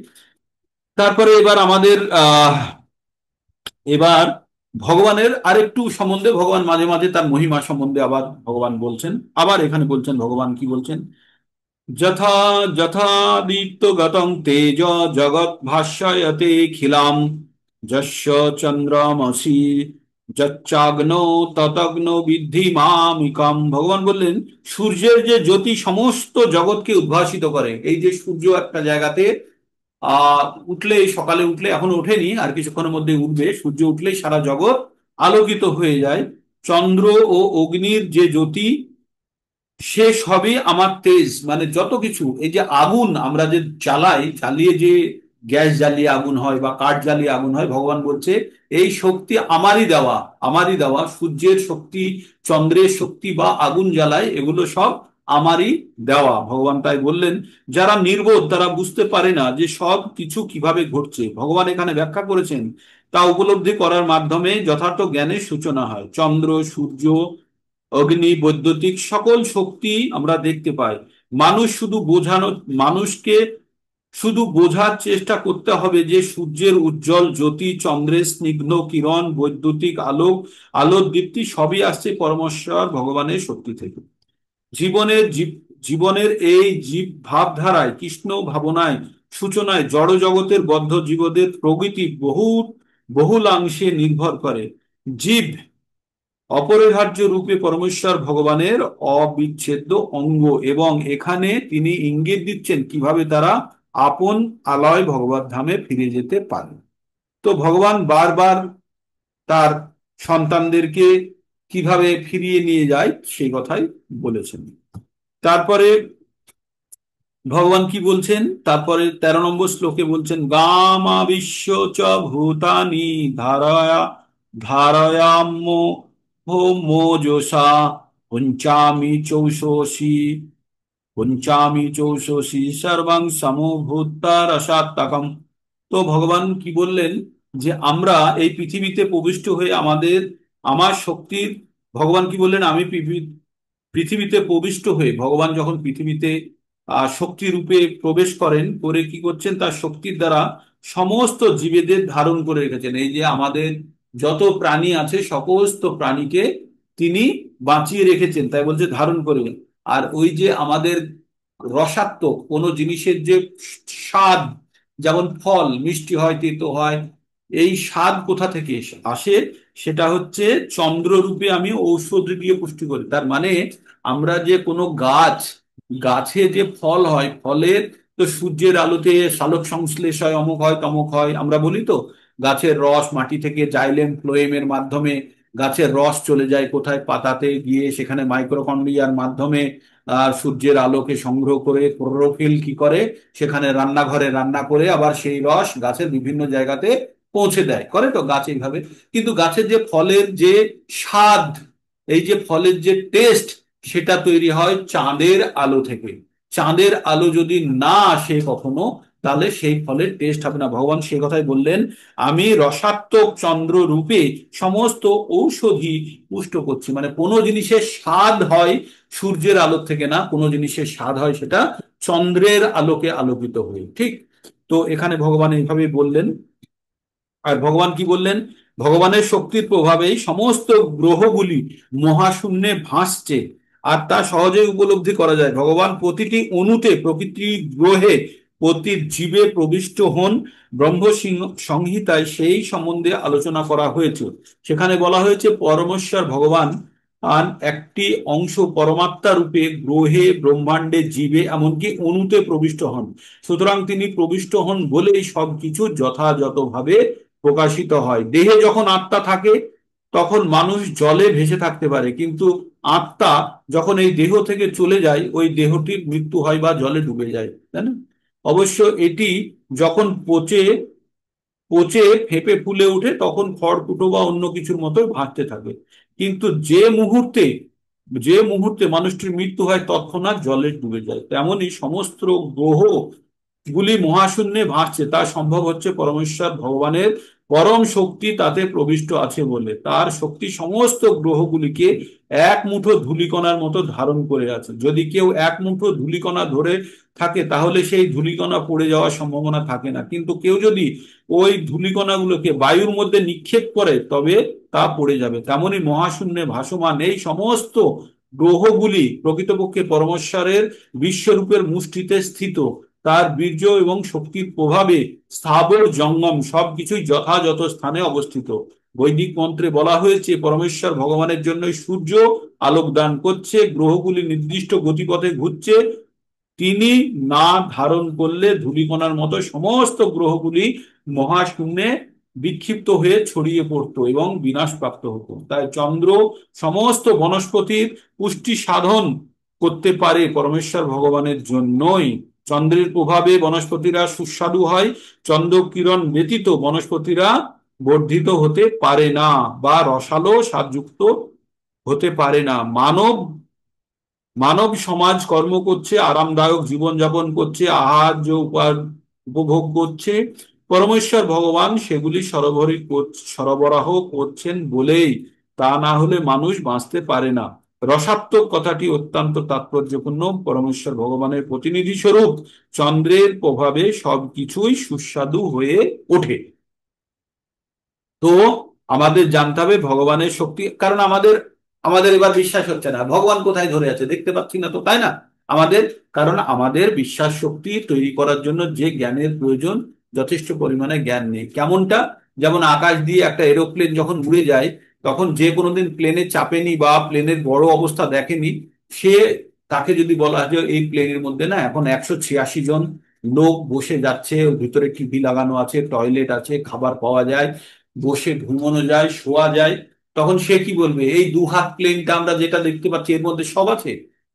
তারপরে এবার আমাদের এবার ভগবানের আরেকটু সম্বন্ধে, ভগবান মাঝে মাঝে তার মহিমা সম্বন্ধে আবার ভগবান বলছেন। আবার এখানে বলছেন, ভগবান কি বলছেন? যথা যথাদিত্য গতং তেজ জগৎ ভাস্বয়তে খিলাম যস্য চন্দ্রমসি যচ্চাগ্নৌ ততগ্নৌ বিদ্ধি মামিকম। ভগবান বললেন সূর্যের যে জ্যোতি সমস্ত জগৎকে উদ্ভাসিত করে। এই যে সূর্য একটা জায়গাতে উঠলে, সকালে উঠলে, এখনো ওঠেনি, আর কিছুক্ষণের মধ্যে উঠবে, সূর্য উঠলেই সারা জগৎ আলোকিত হয়ে যায়। চন্দ্র ও অগ্নির যে জ্যোতি সে সবই আমার তেজ, মানে যত কিছু, এই যে আগুন আমরা যে জ্বালাই, জ্বালিয়ে যে গ্যাস জ্বালিয়ে আগুন হয় বা কাঠ জ্বালিয়ে আগুন হয়, ভগবান বলছে এই শক্তি আমারই দেওয়া, আমারই দেওয়া। সূর্যের শক্তি, চন্দ্রের শক্তি বা আগুন জ্বালায়, এগুলো সব আমারই দেওয়া। ভগবান তাই বললেন যারা নির্বোধ, তারা বুঝতে পারে না যে সব কিছু কিভাবে ঘটছে, ভগবান এখানে ব্যাখ্যা করেছেন, তা উপলব্ধি করার মাধ্যমে যথার্থ জ্ঞানের সূচনা হয়। চন্দ্র, সূর্য, অগ্নি, বৈদ্যুতিক সকল শক্তি আমরা দেখতে পাই। মানুষ শুধু বোঝানো মানুষকে শুধু বোঝার চেষ্টা করতে হবে যে সূর্যের উজ্জ্বল জ্যোতি, চন্দ্রের স্নিগ্ধ কিরণ, বৈদ্যুতিক আলোক, আলোর দীপ্তি সবই আসছে পরমেশ্বর ভগবানের শক্তি থেকে। জীবনের জীবনের এই জীব ভাবধারায়, কৃষ্ণ ভাবনায়, সূচনায় জড় জগতের বদ্ধ জীবদের প্রগতি বহুলাংশে নির্ভর করে। জীব অপরিহার্য রূপে পরমেশ্বর ভগবানের অবিচ্ছেদ্য অঙ্গ, এবং এখানে তিনি ইঙ্গিত দিচ্ছেন কিভাবে তারা আপন আলয় ভগবত ধামে ফিরে যেতে পারে। তো ভগবান বারবার তার সন্তানদেরকে কিভাবে ফিরিয়ে নিয়ে যায় সেই কথাই বলেছেন। তারপরে ভগবান কি বলছেন, তারপরে 13 নম্বর শ্লোকে বলছেন, গামা বিশ্ব চ ভূতানি ধারয়া ধারয়াম্য মোজসা পঞ্চামি চৌষসি সর্বাং সমভূতারসাত্মকম। তো ভগবান কি বললেন যে আমরা এই পৃথিবীতে প্রবিষ্ট হয়ে আমার শক্তির, ভগবান কি বললেন, আমি পৃথিবীতে প্রবিষ্ট হয়ে, ভগবান যখন পৃথিবীতে শক্তি রূপে প্রবেশ করেন, করে কি করছেন, তার শক্তির দ্বারা সমস্ত জীবেদের ধারণ করে রেখেছেন। এই যে আমাদের যত প্রাণী আছে সমস্ত প্রাণীকে তিনি বাঁচিয়ে রেখেছেন, তাই বলছে ধারণ করে। আর ওই যে আমাদের রসাত্মক কোনো জিনিসের যে স্বাদ, যেমন ফল মিষ্টি হয়, তেতো হয়, এই স্বাদ কোথা থেকে আসে, সেটা হচ্ছে চন্দ্ররূপে আমি ঔষধ দিয়ে পুষ্টি করি। তার মানে আমরা যে কোনো গাছে যে ফল হয়, ফলের তো সূর্যের আলোতে সালোক সংশ্লেষ হয়, অমুক হয় তমুক হয়, আমরা বলি তো। গাছের রস মাটি থেকে জাইলেম ফ্লোয়েমের মাধ্যমে গাছের রস চলে যায় কোথায়, পাতাতে গিয়ে সেখানে মাইক্রোকন্ড্রিয়ার মাধ্যমে সূর্যের আলোকে সংগ্রহ করে ক্লোরোফিল কি করে, সেখানে রান্নাঘরে রান্না করে আবার সেই রস গাছের বিভিন্ন জায়গাতে পৌঁছে দেয়, করে তো গাছ এইভাবে। কিন্তু গাছের যে ফলের যে স্বাদ, এই যে ফলের যে টেস্ট, সেটা তৈরি হয় চাঁদের আলো থেকে। চাঁদের আলো যদি না আসে কখনো, তাহলে সেই ফলের টেস্ট হবে না। ভগবান সে কথাই বললেন, আমি রসাত্মক চন্দ্র রূপে সমস্ত ঔষধি পুষ্ট করছি। মানে কোনো জিনিসের স্বাদ হয় সূর্যের আলো থেকে না, কোনো জিনিসের স্বাদ হয় সেটা চন্দ্রের আলোকে আলোকিত হয়ে, ঠিক। তো এখানে ভগবান এইভাবে বললেন। আর ভগবান কি বললেন, ভগবানের শক্তির প্রভাবেই সমস্ত গ্রহগুলি মহাশূন্যে ভাসছে, আর তা সহজেই উপলব্ধি করা যায়। ভগবান প্রতিটি অণুতে, প্রকৃতি গ্রহে, প্রতি জীবে প্রবিষ্ট হন। ব্রহ্ম সংহিতায় সেই সম্বন্ধে আলোচনা করা হয়েছে। সেখানে বলা হয়েছে পরমেশ্বর ভগবান আর একটি অংশ পরমাত্মা রূপে গ্রহে, ব্রহ্মাণ্ডে, জীবে, এমনকি অণুতে প্রবিষ্ট হন। সুতরাং তিনি প্রবিষ্ট হন বলেই সবকিছু যথাযথভাবে প্রকাশিত হয়। দেহে যখন আত্মা থাকে তখন মানুষ জলে ভেসে থাকতে পারে, কিন্তু আত্মা যখন এই দেহ থেকে চলে যায়, ওই দেহটির মৃত্যু হয় বা জলে ডুবে যায়, তাই না? অবশ্য এটি যখন পচে পচে ফেঁপে ফুলে ওঠে তখন খড়কুটো বা অন্য কিছুর মতো ভাসতে থাকে। কিন্তু যে মুহূর্তে মানুষটির মৃত্যু হয় তৎক্ষণাৎ জলে ডুবে যায়। তেমনই সমস্ত গ্রহ গুলি মহাশূন্যে ভাসছে, তা সম্ভব হচ্ছে পরমেশ্বর ভগবানের পরম শক্তি তাতে প্রবিষ্ট আছে বলে। তার শক্তি সমস্ত গ্রহগুলিকে এক মুঠো ধূলিকণার মতো ধারণ করে আছে। যদি কেউ এক মুঠো ধূলিকণা ধরে থাকে তাহলে সেই ধূলিকণা পড়ে যাওয়ার সম্ভাবনা থাকে না, কিন্তু কেউ যদি ওই ধূলিকণাগুলোকে বায়ুর মধ্যে নিক্ষেপ করে তবে তা পড়ে যাবে। তেমনি মহাশূন্যে ভাসমান এই সমস্ত গ্রহগুলি প্রকৃতপক্ষে পরমেশ্বরের বিশ্বরূপের মুষ্টিতে স্থিত। তার বীর্য এবং শক্তির প্রভাবে স্থাবর জঙ্গম সবকিছুই যথাযথ স্থানে অবস্থিত। বৈদিক মন্ত্রে বলা হয়েছে পরমেশ্বর ভগবানের জন্যই সূর্য আলোক দান করছে, গ্রহগুলি নির্দিষ্ট গতিপথে ঘুরছে। তিনি না ধারণ করলে ধূলিকণার মতো সমস্ত গ্রহগুলি মহাশূন্যে বিক্ষিপ্ত হয়ে ছড়িয়ে পড়তো এবং বিনাশ প্রাপ্ত হতো। তাই চন্দ্র সমস্ত বনস্পতির পুষ্টি সাধন করতে পারে পরমেশ্বর ভগবানের জন্যই। চন্দ্রের প্রভাবে বনস্পতিরা সুস্বাদু হয়। চন্দ্র কিরণ ব্যতীত বনস্পতিরা বর্ধিত হতে পারে না বা রসালো স্বাদযুক্ত হতে পারে না। মানব মানব সমাজ কর্ম করছে, আরামদায়ক জীবনযাপন করছে, আহার্য উপভোগ করছে। পরমেশ্বর ভগবান সেগুলি সরবরাহ করছেন বলেই, তা না হলে মানুষ বাঁচতে পারে না। রসাত্মক কথাটি অত্যন্ত তাৎপর্যপূর্ণ। পরমেশ্বর ভগবানের প্রতিনিধি স্বরূপ চন্দ্রের প্রভাবে সবকিছুই সুস্বাদু হয়ে ওঠে। তো আমাদের জানতে হবে ভগবানের শক্তি, কারণ আমাদের আমাদের এবার বিশ্বাস হচ্ছে না ভগবান কোথায় ধরে আছে, দেখতে পাচ্ছি না তো, তাই না? আমাদের, কারণ আমাদের বিশ্বাস শক্তি তৈরি করার জন্য যে জ্ঞানের প্রয়োজন, যথেষ্ট পরিমাণে জ্ঞান নেই। কেমনটা, যেমন আকাশ দিয়ে একটা এরোপ্লেন যখন উড়ে যায়, তখন যে কোনোদিন প্লেনে চাপেনি বা প্লেনের বড় অবস্থা দেখেনি, সে, তাকে যদি বলা হয় যে এই প্লেনের মধ্যে না এখন 186 জন লোক বসে যাচ্ছে, ওর ভিতরে টিভি লাগানো আছে, টয়লেট আছে, খাবার পাওয়া যায়, বসে ঘুমানো যায়, শোয়া যায়, তখন সে কি বলবে এই দুহাত প্লেনটা আমরা যেটা দেখতে পাচ্ছি এর মধ্যে সব আছে?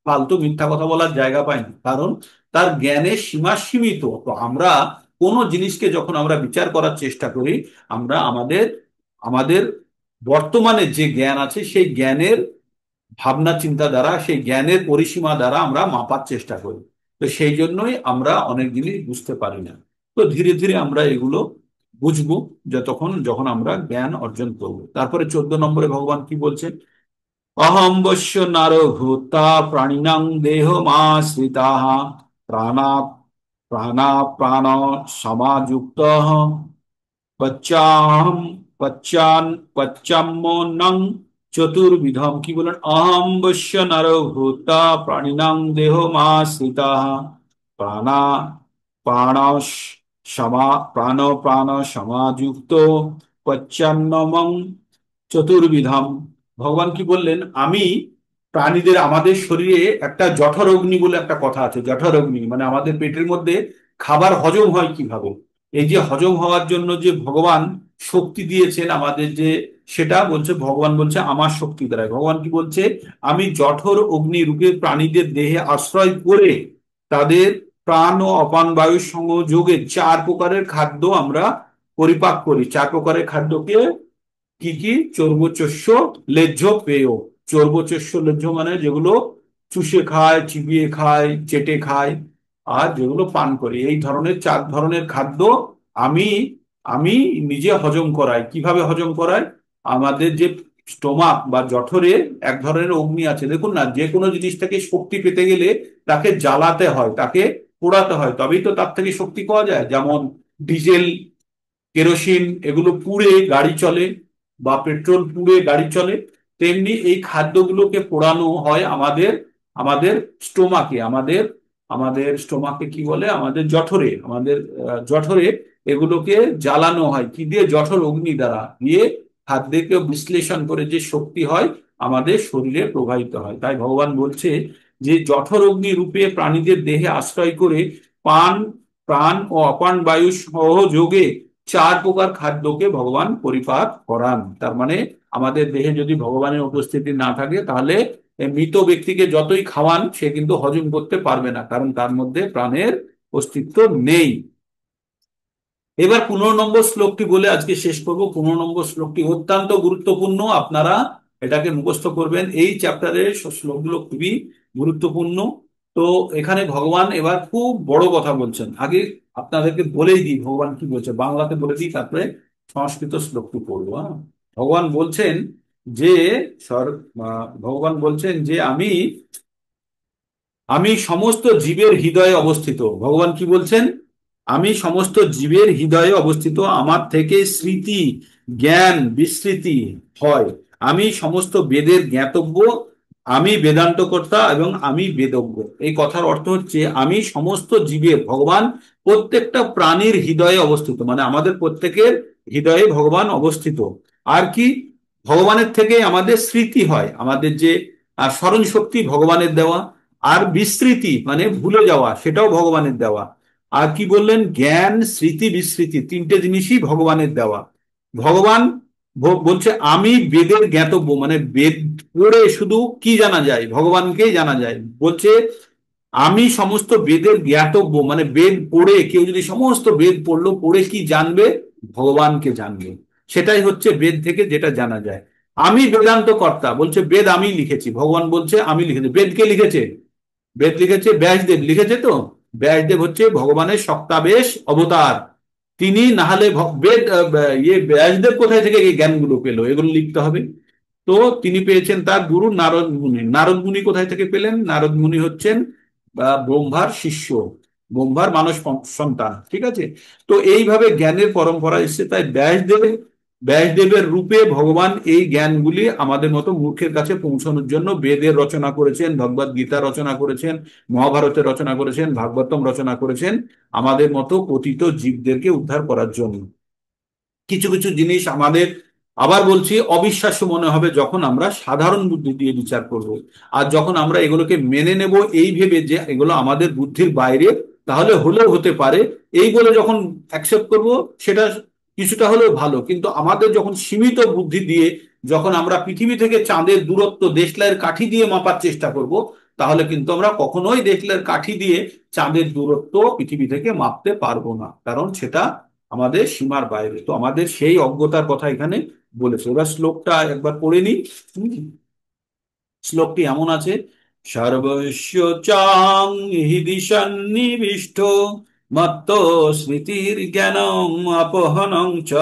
ফালতু মিথ্যা কথা বলার জায়গা পায়নি, কারণ তার জ্ঞানের সীমা সীমিত। তো আমরা কোনো জিনিসকে যখন আমরা বিচার করার চেষ্টা করি, আমরা আমাদের আমাদের বর্তমানে যে জ্ঞান আছে সেই জ্ঞানের ভাবনা চিন্তা দ্বারা, সেই জ্ঞানের পরিসীমা দ্বারা আমরা মাপার চেষ্টা করি। তো সেই জন্যই আমরা অনেক জিনিস বুঝতে পারি না। তো ধীরে ধীরে আমরা এগুলো বুঝবো যখন আমরা জ্ঞান অর্জন করব। তারপরে 14 নম্বরে ভগবান কি বলছেন? অহম বশ্য নারভূতা প্রাণিনাং দেহমাশ্রিতাঃ প্রাণা প্রাণা প্রাণ সমাযুক্ত পচ্চাহম পচ্চান পচ্চাম্মনং চতুর্বিধম। কি বলেন? অহম বশ্য নরভূতা প্রাণিনাং দেহমাশ্রিতাঃ প্রাণা প্রাণ প্রাণ প্রাণ সমাযুক্ত পচ্চান্নমং চতুর্বিধম। ভগবান কি বললেন? আমি প্রাণীদের, আমাদের শরীরে একটা জঠর অগ্নি বলে একটা কথা আছে। জঠর অগ্নি মানে আমাদের পেটের মধ্যে খাবার হজম হয় কিভাবে, এই যে হজম হওয়ার জন্য যে ভগবান শক্তি দিয়েছেন আমাদের, যে সেটা বলছে, ভগবান বলছে আমার শক্তি দ্বারা। ভগবান কি বলছে? আমি জঠর অগ্নি রূপে প্রাণীদের দেহে আশ্রয় করে তাদের প্রাণ ও অপান বায়ুর সংযোগে 4 প্রকারের খাদ্য আমরা পরিপাক করি। 4 প্রকারের খাদ্যকে কি কি? চর্বচস্য লেহ্য পেয়। চর্বচস্য লেহ্য মানে যেগুলো চুষে খায়, চিবিয়ে খায়, চেটে খায়, আর যেগুলো পান করে, এই ধরনের 4 ধরনের খাদ্য আমি আমি নিজে হজম করাই। কিভাবে হজম করাই? আমাদের যে স্টোমাক বা জঠরে এক ধরনের অগ্নি আছে, দেখুন না, যে কোনো জিনিস থেকে শক্তি পেতে গেলে তাকে জ্বালাতে হয়, তাকে পোড়াতে হয়, তবেই তো তার থেকে শক্তি পাওয়া যায়। যেমন ডিজেল, কেরোসিন এগুলো পুড়ে গাড়ি চলে, বা পেট্রোল পুড়ে গাড়ি চলে, তেমনি এই খাদ্যগুলোকে পোড়ানো হয় আমাদের আমাদের স্টোমাকে। আমাদের আমাদের স্টোমাকে কি বলে? আমাদের জঠরে, আমাদের জঠরে এগুলোকে জ্বালানো হয় কি দিয়ে? জঠর অগ্নি দ্বারা। দিয়ে খাদ্যকে বিশ্লেষণ করে যে শক্তি হয় আমাদের শরীরে প্রবাহিত হয়। তাই ভগবান বলছে যে জঠর অগ্নি রূপে প্রাণীদের দেহে আশ্রয় করে পান প্রাণ ও অপান বায়ু সহযোগে 4 প্রকার খাদ্যকে ভগবান পরিপাক করান। তার মানে আমাদের দেহে যদি ভগবানের উপস্থিতি না থাকে, তাহলে এই মৃত ব্যক্তিকে যতই খাওয়ান সে কিন্তু হজম করতে পারবে না, কারণ তার মধ্যে প্রাণের অস্তিত্ব নেই। এবার 15 নম্বর শ্লোকটি বলে আজকে শেষ করব। 15 নম্বর শ্লোকটি অত্যন্ত গুরুত্বপূর্ণ, আপনারা এটাকে মুখস্থ করবেন। এই চ্যাপ্টারের শ্লোকগুলো খুবই গুরুত্বপূর্ণ। তো এখানে ভগবান এবার খুব বড় কথা বলছেন। আগে আপনাদেরকে বলেই দিই ভগবান কি বলছে, বাংলাতে বলে দিই, তারপরে সংস্কৃত শ্লোকটি পড়বো। হ্যাঁ, ভগবান বলছেন যে ভগবান বলছেন যে আমি আমি সমস্ত জীবের হৃদয়ে অবস্থিত। ভগবান কি বলছেন? আমি সমস্ত জীবের হৃদয়ে অবস্থিত, আমার থেকে স্মৃতি জ্ঞান বিস্মৃতি হয়। আমি সমস্ত বেদের জ্ঞাতব্য, আমি বেদান্ত কর্তা এবং আমি বেদজ্ঞ। এই কথার অর্থ হচ্ছে আমি সমস্ত জীবের, ভগবান প্রত্যেকটা প্রাণীর হৃদয়ে অবস্থিত, মানে আমাদের প্রত্যেকের হৃদয়ে ভগবান অবস্থিত। আর কি, ভগবানের থেকে আমাদের স্মৃতি হয়, আমাদের যে স্মরণ শক্তি ভগবানের দেওয়া, আর বিস্মৃতি মানে ভুলে যাওয়া সেটাও ভগবানের দেওয়া। আর কি বললেন, জ্ঞান স্মৃতি বিস্মৃতি তিনটে জিনিসই ভগবানের দেওয়া। ভগবান বলছে আমি বেদের জ্ঞাতব্য, মানে বেদ পড়ে শুধু কি জানা যায়, ভগবানকেই জানা যায়। বলছে আমি সমস্ত বেদের জ্ঞাতব্য, মানে বেদ পড়ে কেউ যদি সমস্ত বেদ পড়লো, পড়ে কি জানবে, ভগবানকে জানবে। সেটাই হচ্ছে বেদ থেকে যেটা জানা যায়। আমি বেদান্ত কর্তা, বলছে বেদ আমি লিখেছি, ভগবান বলছে আমি লিখেছি। বেদ কে লিখেছে? বেদ লিখেছে ব্যাসদেব, লিখেছে তো। ব্যাসদেব হচ্ছে ভগবানের সত্তাবেশ অবতার। তিনি না হলে বেদ ইয়ে ব্যাসদেব কোথায় থেকে এই জ্ঞানগুলো পেলো, এগুলো লিখতে হবে। তো তিনি পেয়েছেন তার গুরু নারদ মুনি। নারদ মুনি কোথায় থেকে পেলেন? নারদ মুনি হচ্ছেন ব্রহ্মার শিষ্য, ব্রহ্মার মানস সন্তান, ঠিক আছে। তো এইভাবে জ্ঞানের পরম্পরা এসছে। তাই ব্যাসদেবের রূপে ভগবান এই জ্ঞানগুলি আমাদের মতো মূর্খের কাছে পৌঁছানোর জন্য বেদের রচনা করেছেন, ভগবদ গীতা রচনা করেছেন, মহাভারতের রচনা করেছেন, ভাগবতম রচনা করেছেন, আমাদের মতো পতিত জীবদেরকে উদ্ধার করার জন্য। কিছু কিছু জিনিস আমাদের, আবার বলছি, অবিশ্বাস্য মনে হবে যখন আমরা সাধারণ বুদ্ধি দিয়ে বিচার করব। আর যখন আমরা এগুলোকে মেনে নেব এই ভেবে যে এগুলো আমাদের বুদ্ধির বাইরে, তাহলে হলেও হতে পারে এই বলে যখন অ্যাকসেপ্ট করব, সেটা কিছুটা হলেও ভালো। কিন্তু আমাদের যখন সীমিত বুদ্ধি দিয়ে যখন আমরা পৃথিবী থেকে চাঁদের দূরত্ব দেশলাইয়ের কাঠি দিয়ে মাপার চেষ্টা করব, তাহলে কিন্তু আমরা কখনোই দেশলাইয়ের কাঠি দিয়ে চাঁদের দূরত্ব পৃথিবী থেকে মাপতে পারবো না, কারণ সেটা আমাদের সীমার বাইরে। তো আমাদের সেই অজ্ঞতার কথা এখানে বলেছে। এবার শ্লোকটা একবার পড়ে নিই। শ্লোকটি এমন আছে, সর্বস্য চাং হৃদি সন্নিবিষ্ট মত্ত স্মৃতির জ্ঞানম অপহনং চ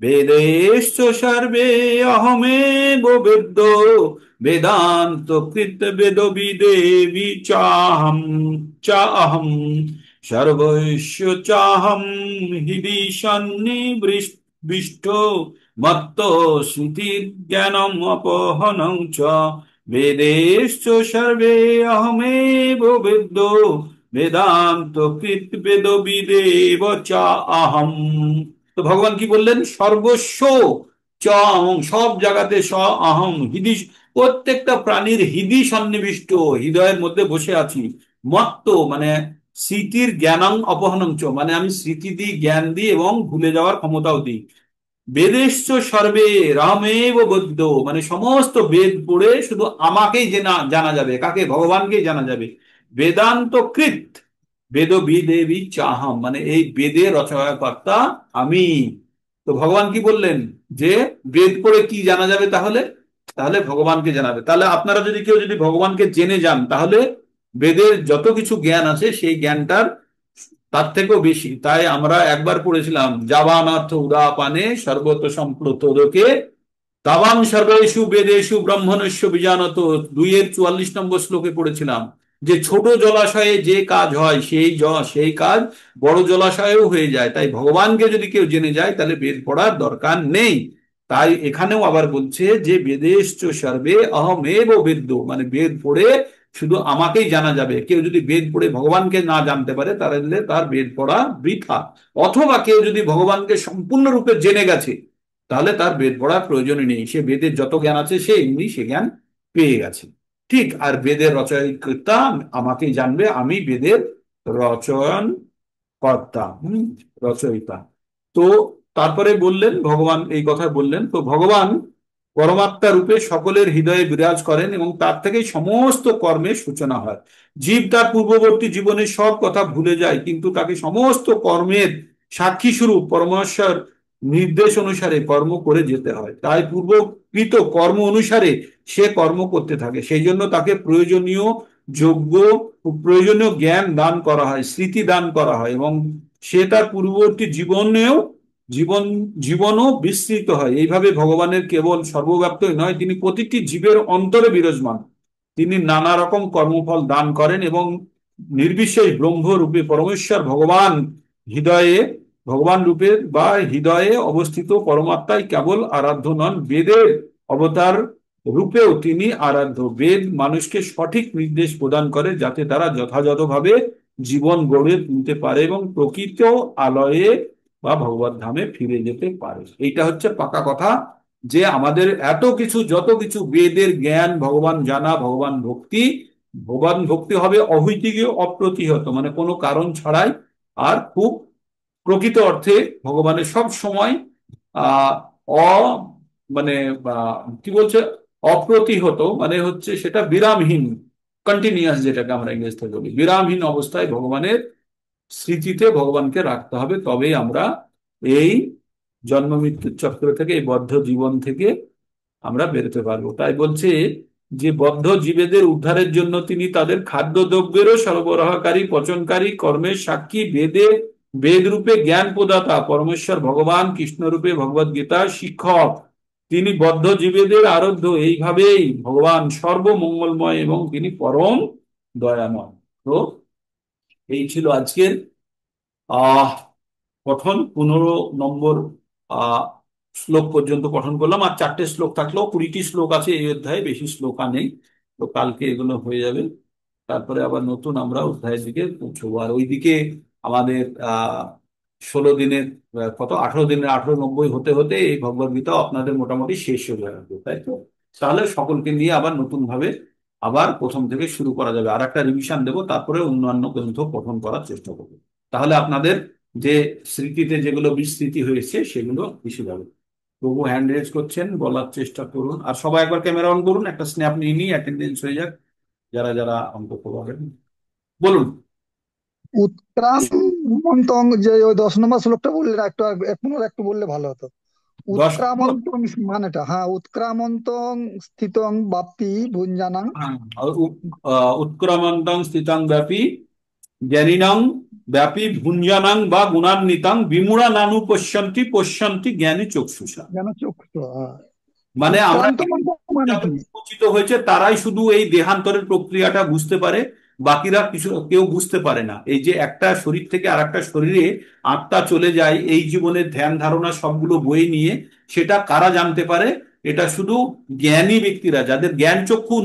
বেদেশ্চ সর্বে অহমেব বেদ্য বেদান্ত কৃত বেদ বিদেবী চাহম চাহম সর্বস্য চাহম হৃদি সন্নিবিষ্ট মত্ত স্মৃতির জ্ঞানম অপহনং চ বেদেশ্চ সর্বে অহমেব বেদ্য বেদান্ত কৃত বেদ বিদেব চা আহম। তো ভগবান কি বললেন? সর্বস্ব চ অহং, সব জায়গাতে স অহং, হৃদি, প্রত্যেকটা প্রাণীর হৃদি সন্নিবিষ্ট, হৃদয়ের মধ্যে বসে আছি। মত্ত মানে স্মৃতির জ্ঞানং অপহরণং চ, মানে আমি স্মৃতি দিই, জ্ঞান দিই এবং ভুলে যাওয়ার ক্ষমতাও দিই। বেদেশ্চ সর্বে রামেব বৈদ্য, মানে সমস্ত বেদ পড়ে শুধু আমাকেই জানা যাবে। কাকে? ভগবানকেই জানা যাবে। বেদান্ত কৃত বেদ বিদেবী চাহম, মানে এই বেদের রচনাকর্তা আমি। তো ভগবান কি বললেন? যে বেদ পড়ে কি জানা যাবে? তাহলে তাহলে ভগবানকে জানাবে। তাহলে আপনারা যদি কেউ যদি ভগবানকে জেনে যান, তাহলে বেদের যত কিছু জ্ঞান আছে সেই জ্ঞানটার তার থেকেও বেশি। তাই আমরা একবার পড়েছিলাম, জাবান অর্থ উদাপানে সর্বত সম্প্লুতোদকে তাবাং সর্বেষু বেদেষু ব্রহ্মণস্য বীজানত, 2-44 নম্বর শ্লোকে পড়েছিলাম যে ছোট জলাশয়ে যে কাজ হয় সেই কাজ বড় জলাশয়েও হয়ে যায়। তাই ভগবানকে যদি কেউ জেনে যায় তাহলে বেদ পড়ার দরকার নেই। তাই এখানেও আবার বলছে যে বেদেশ্চ সর্বে অহমেব বেদ্য, মানে বেদ পড়ে শুধু আমাকেই জানা যাবে। কেউ যদি বেদ পড়ে ভগবানকে না জানতে পারে তাহলে তার বেদ পড়া বৃথা। অথবা কেউ যদি ভগবানকে সম্পূর্ণরূপে জেনে গেছে, তাহলে তার বেদ পড়ার প্রয়োজনই নেই। সে বেদের যত জ্ঞান আছে সে এমনি সে জ্ঞান পেয়ে গেছে। ঠিক, আর বেদের রচয়িতা আমাকেই জানবে, আমি বেদের রচয়ন কর্তা, রচয়িতা। তো তারপরে বললেন, ভগবান এই কথা বললেন। তো ভগবান পরমাত্মা রূপে সকলের হৃদয়ে বিরাজ করেন এবং তার থেকেই সমস্ত কর্মের সূচনা হয়। জীব তার পূর্ববর্তী জীবনের সব কথা ভুলে যায়, কিন্তু তাকে সমস্ত কর্মের সাক্ষী স্বরূপ পরমেশ্বর নির্দেশ অনুসারে কর্ম করে যেতে হয়। তাই পূর্বকৃত কর্ম অনুসারে সে কর্ম করতে থাকে। সেই জন্য তাকে প্রয়োজনীয় যোগ্য প্রয়োজনীয় জ্ঞান দান করা হয়, স্মৃতি দান করা হয়, এবং সে তার পূর্ববর্তী জীবনও বিস্তৃত হয়। এইভাবে ভগবানের কেবল সর্বব্যাপ্তই নয়, তিনি প্রতিটি জীবের অন্তরে বিরাজমান। তিনি নানা রকম কর্মফল দান করেন এবং নির্বিশেষ ব্রহ্ম রূপে পরমেশ্বর হৃদয়ে ভগবান রূপে বা হৃদয়ে অবস্থিত পরমাত্মাই কেবল আরাধ্য নন, বেদের অবতার রূপেও তিনি আরাধ্য। বেদ মানুষকে সঠিক নির্দেশ প্রদান করে যাতে তারা যথাযথভাবে জীবন গড়ে তুলতে পারে এবং প্রকৃত আলয়ে বা ভগবত ধামে ফিরে যেতে পারে। এইটা হচ্ছে পাকা কথা। যে আমাদের এত কিছু, যত কিছু বেদের জ্ঞান, ভগবান জানা, ভগবান ভক্তি হবে অহৈতুকী, অপ্রতিহত, মানে কোনো কারণ ছাড়াই, আর খুব প্রকৃত অর্থে ভগবানের সব সময় আহ অ মানে কি বলছে, অপ্রতিহত মানে হচ্ছে সেটা বিরামহীন, কন্টিনিউয়াস, যেটাকে আমরা ইংরেজিতে বলি, বিরামহীন অবস্থায় ভগবানের স্মৃতিতে ভগবানকে রাখতে হবে, তবেই আমরা এই জন্ম মৃত্যুর চক্র থেকে, এই বদ্ধ জীবন থেকে আমরা বেরোতে পারবো। তাই বলছে যে বদ্ধ জীবেদের উদ্ধারের জন্য তিনি তাদের খাদ্যদ্রব্যেরও সরবরাহকারী, পচনকারী, কর্মের সাক্ষী, বেদ রূপে জ্ঞান প্রদাতা, পরমেশ্বর ভগবান কৃষ্ণ রূপে ভগবদ গীতার শিক্ষক, তিনি বদ্ধ জীবেদের আরাধ্য। এইভাবেই ভগবান সর্বমঙ্গলময় এবং তিনি পরম দয়াময়। তো এই ছিল আজকের আহ পঠন। 15 নম্বর আহ শ্লোক পর্যন্ত পঠন করলাম, আর 4টে শ্লোক থাকলেও 20টি শ্লোক আছে এই অধ্যায়ে, বেশি শ্লোক আর নেই। তো কালকে এগুলো হয়ে যাবে, তারপরে আবার নতুন আমরা অধ্যায়ের দিকে পৌঁছবো। আর ওইদিকে আমাদের 16 দিনের, কত, 18 দিনের 1890 হতে হতে এই ভগবদ গীতা আপনাদের মোটামুটি শেষ হয়ে যাবে, তাই তো? তাহলে সকলকে নিয়ে আবার নতুন ভাবে আবার প্রথম থেকে শুরু করা যাবে, আর একটা রিভিশন দেবো, তারপরে অন্যান্য গ্রন্থ পঠন করার চেষ্টা করবো। তাহলে আপনাদের যে স্মৃতিতে যেগুলো বিস্মৃতি হয়েছে সেগুলো মিশে যাবে। তবু হ্যান্ড রেজ করছেন, বলার চেষ্টা করুন, আর সবাই একবার ক্যামেরা অন করুন, একটা স্ন্যাপ নিয়ে নিয়ে অ্যাটেন্ডেন্স হয়ে যাক, যারা যারা অঙ্ক করবেন। বলুন। উৎক্রামন্তং, যে ওই 10 নম্বর শ্লোকটা বললে না, একটু পুনরায় একটু বললে ভালো হতো। 10 নম্বর। উৎক্রামন্তং মানেটা, হ্যাঁ, উৎক্রামন্তং স্থিতং বাপ্তি ভুঞ্জানাং। হ্যাঁ, উৎক্রমন্তং স্থিতং ব্যাপী জ্ঞানিনাং ব্যাপী ভুঞ্জানাং বা গুণান্বিতাং বিমূঢ়া নানু পশ্যন্তি পশ্যন্তি জ্ঞানী চক্ষুষা। যেন চক্ষু, মানে আমরা উৎক্রান্ত মানে যাদের কি? উচিত হয়েছে তারাই শুধু এই দেহান্তরের প্রক্রিয়াটা বুঝতে পারে, বাকিরা কিছু কেউ বুঝতে পারে না। এই যে একটা শরীর থেকে আর একটা শরীরে আত্মা চলে যায় এই জীবনের ধ্যান ধারণা সবগুলো বয়ে নিয়ে, সেটা কারা জানতে পারে? এটা শুধু জ্ঞানী ব্যক্তিরা, যাদের জ্ঞান চক্ষু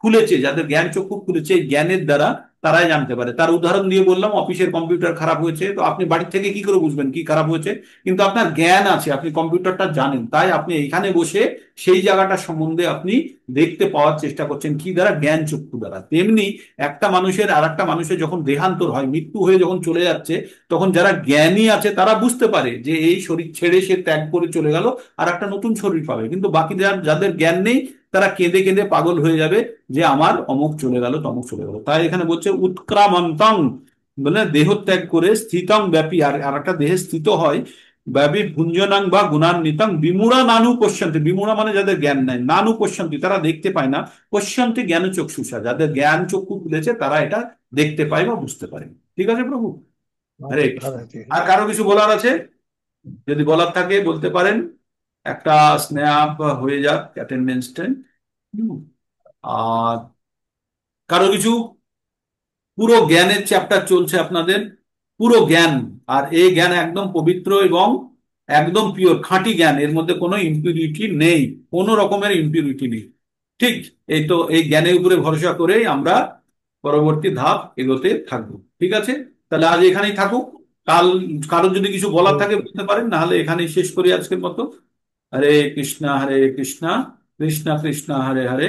খুলেছে, যাদের জ্ঞান চক্ষু খুলেছে এই জ্ঞানের দ্বারা, তারাই জানতে পারে। তার উদাহরণ দিয়ে বললাম, অফিসের কম্পিউটার খারাপ হয়েছে, তো আপনি বাড়ি থেকে কি করে বুঝবেন কি খারাপ হয়েছে? কিন্তু আপনার জ্ঞান আছে, আপনি কম্পিউটারটা জানেন, তাই আপনি এইখানে বসে সেই জায়গাটা সম্বন্ধে আপনি দেখতে পাওয়ার চেষ্টা করছেন, কি দ্বারা? জ্ঞান চক্ষু দ্বারা। তেমনি একটা মানুষের আর একটা মানুষের যখন দেহান্তর হয়, মৃত্যু হয়ে যখন চলে যাচ্ছে, তখন যারা জ্ঞানী আছে তারা বুঝতে পারে যে এই শরীর ছেড়ে সে ত্যাগ করে চলে গেল, আর একটা নতুন শরীর পাবে। কিন্তু বাকি যাদের জ্ঞান নেই, তারা কেঁদে কেঁদে পাগল হয়ে যাবে যে আমার অমুক চলে গেল, তমুক চলে গেল। তাই এখানে বলছে উৎক্রামন্তং, মানে দেহ ত্যাগ করে, স্থিতং ব্যাপী, আর আর একটা দেহে স্থিত হয়, ব্যাপী ভুঞ্জনাং বা গুণান্বিতাং বিমূঢ়া নানু পশ্যন্তি, বিমূঢ়া মানে যাদের জ্ঞান নাই, নানু পশ্যন্তি তারা দেখতে পায় না, পশ্যন্তি জ্ঞান চক্ষুষা যাদের জ্ঞান চক্ষু খুলেছে তারা এটা দেখতে পায় বা বুঝতে পারে। ঠিক আছে প্রভু, হরে হরে কৃষ্ণ। হরে ঠিক আর আছে। কারো কিছু বলার আছে? যদি বলার থাকে বলতে পারেন। একটা স্ন্যাপ হয়ে যাক অ্যাটেন্ডেন্স টাইম। আর কারো কিছু? পুরো জ্ঞানের চ্যাপ্টার চলছে আপনাদের, পুরো জ্ঞান। আর এই জ্ঞান একদম পবিত্র এবং একদম পিওর, খাঁটি জ্ঞান, এর মধ্যে কোনো ইম্পিউরিটি নেই, কোনো রকমের ইম্পিউরিটি নেই। ঠিক, এই তো এই জ্ঞানের উপরে ভরসা করেই আমরা পরবর্তী ধাপ এগোতে থাকবো। ঠিক আছে, তাহলে আজ এখানেই থাকুক। কাল কারো যদি কিছু বলার থাকে বলতে পারেন, না হলে এখানেই শেষ করি আজকের মতো। হরে কৃষ্ণা কৃষ্ণা কৃষ্ণ কৃষ্ণ হরে হরে,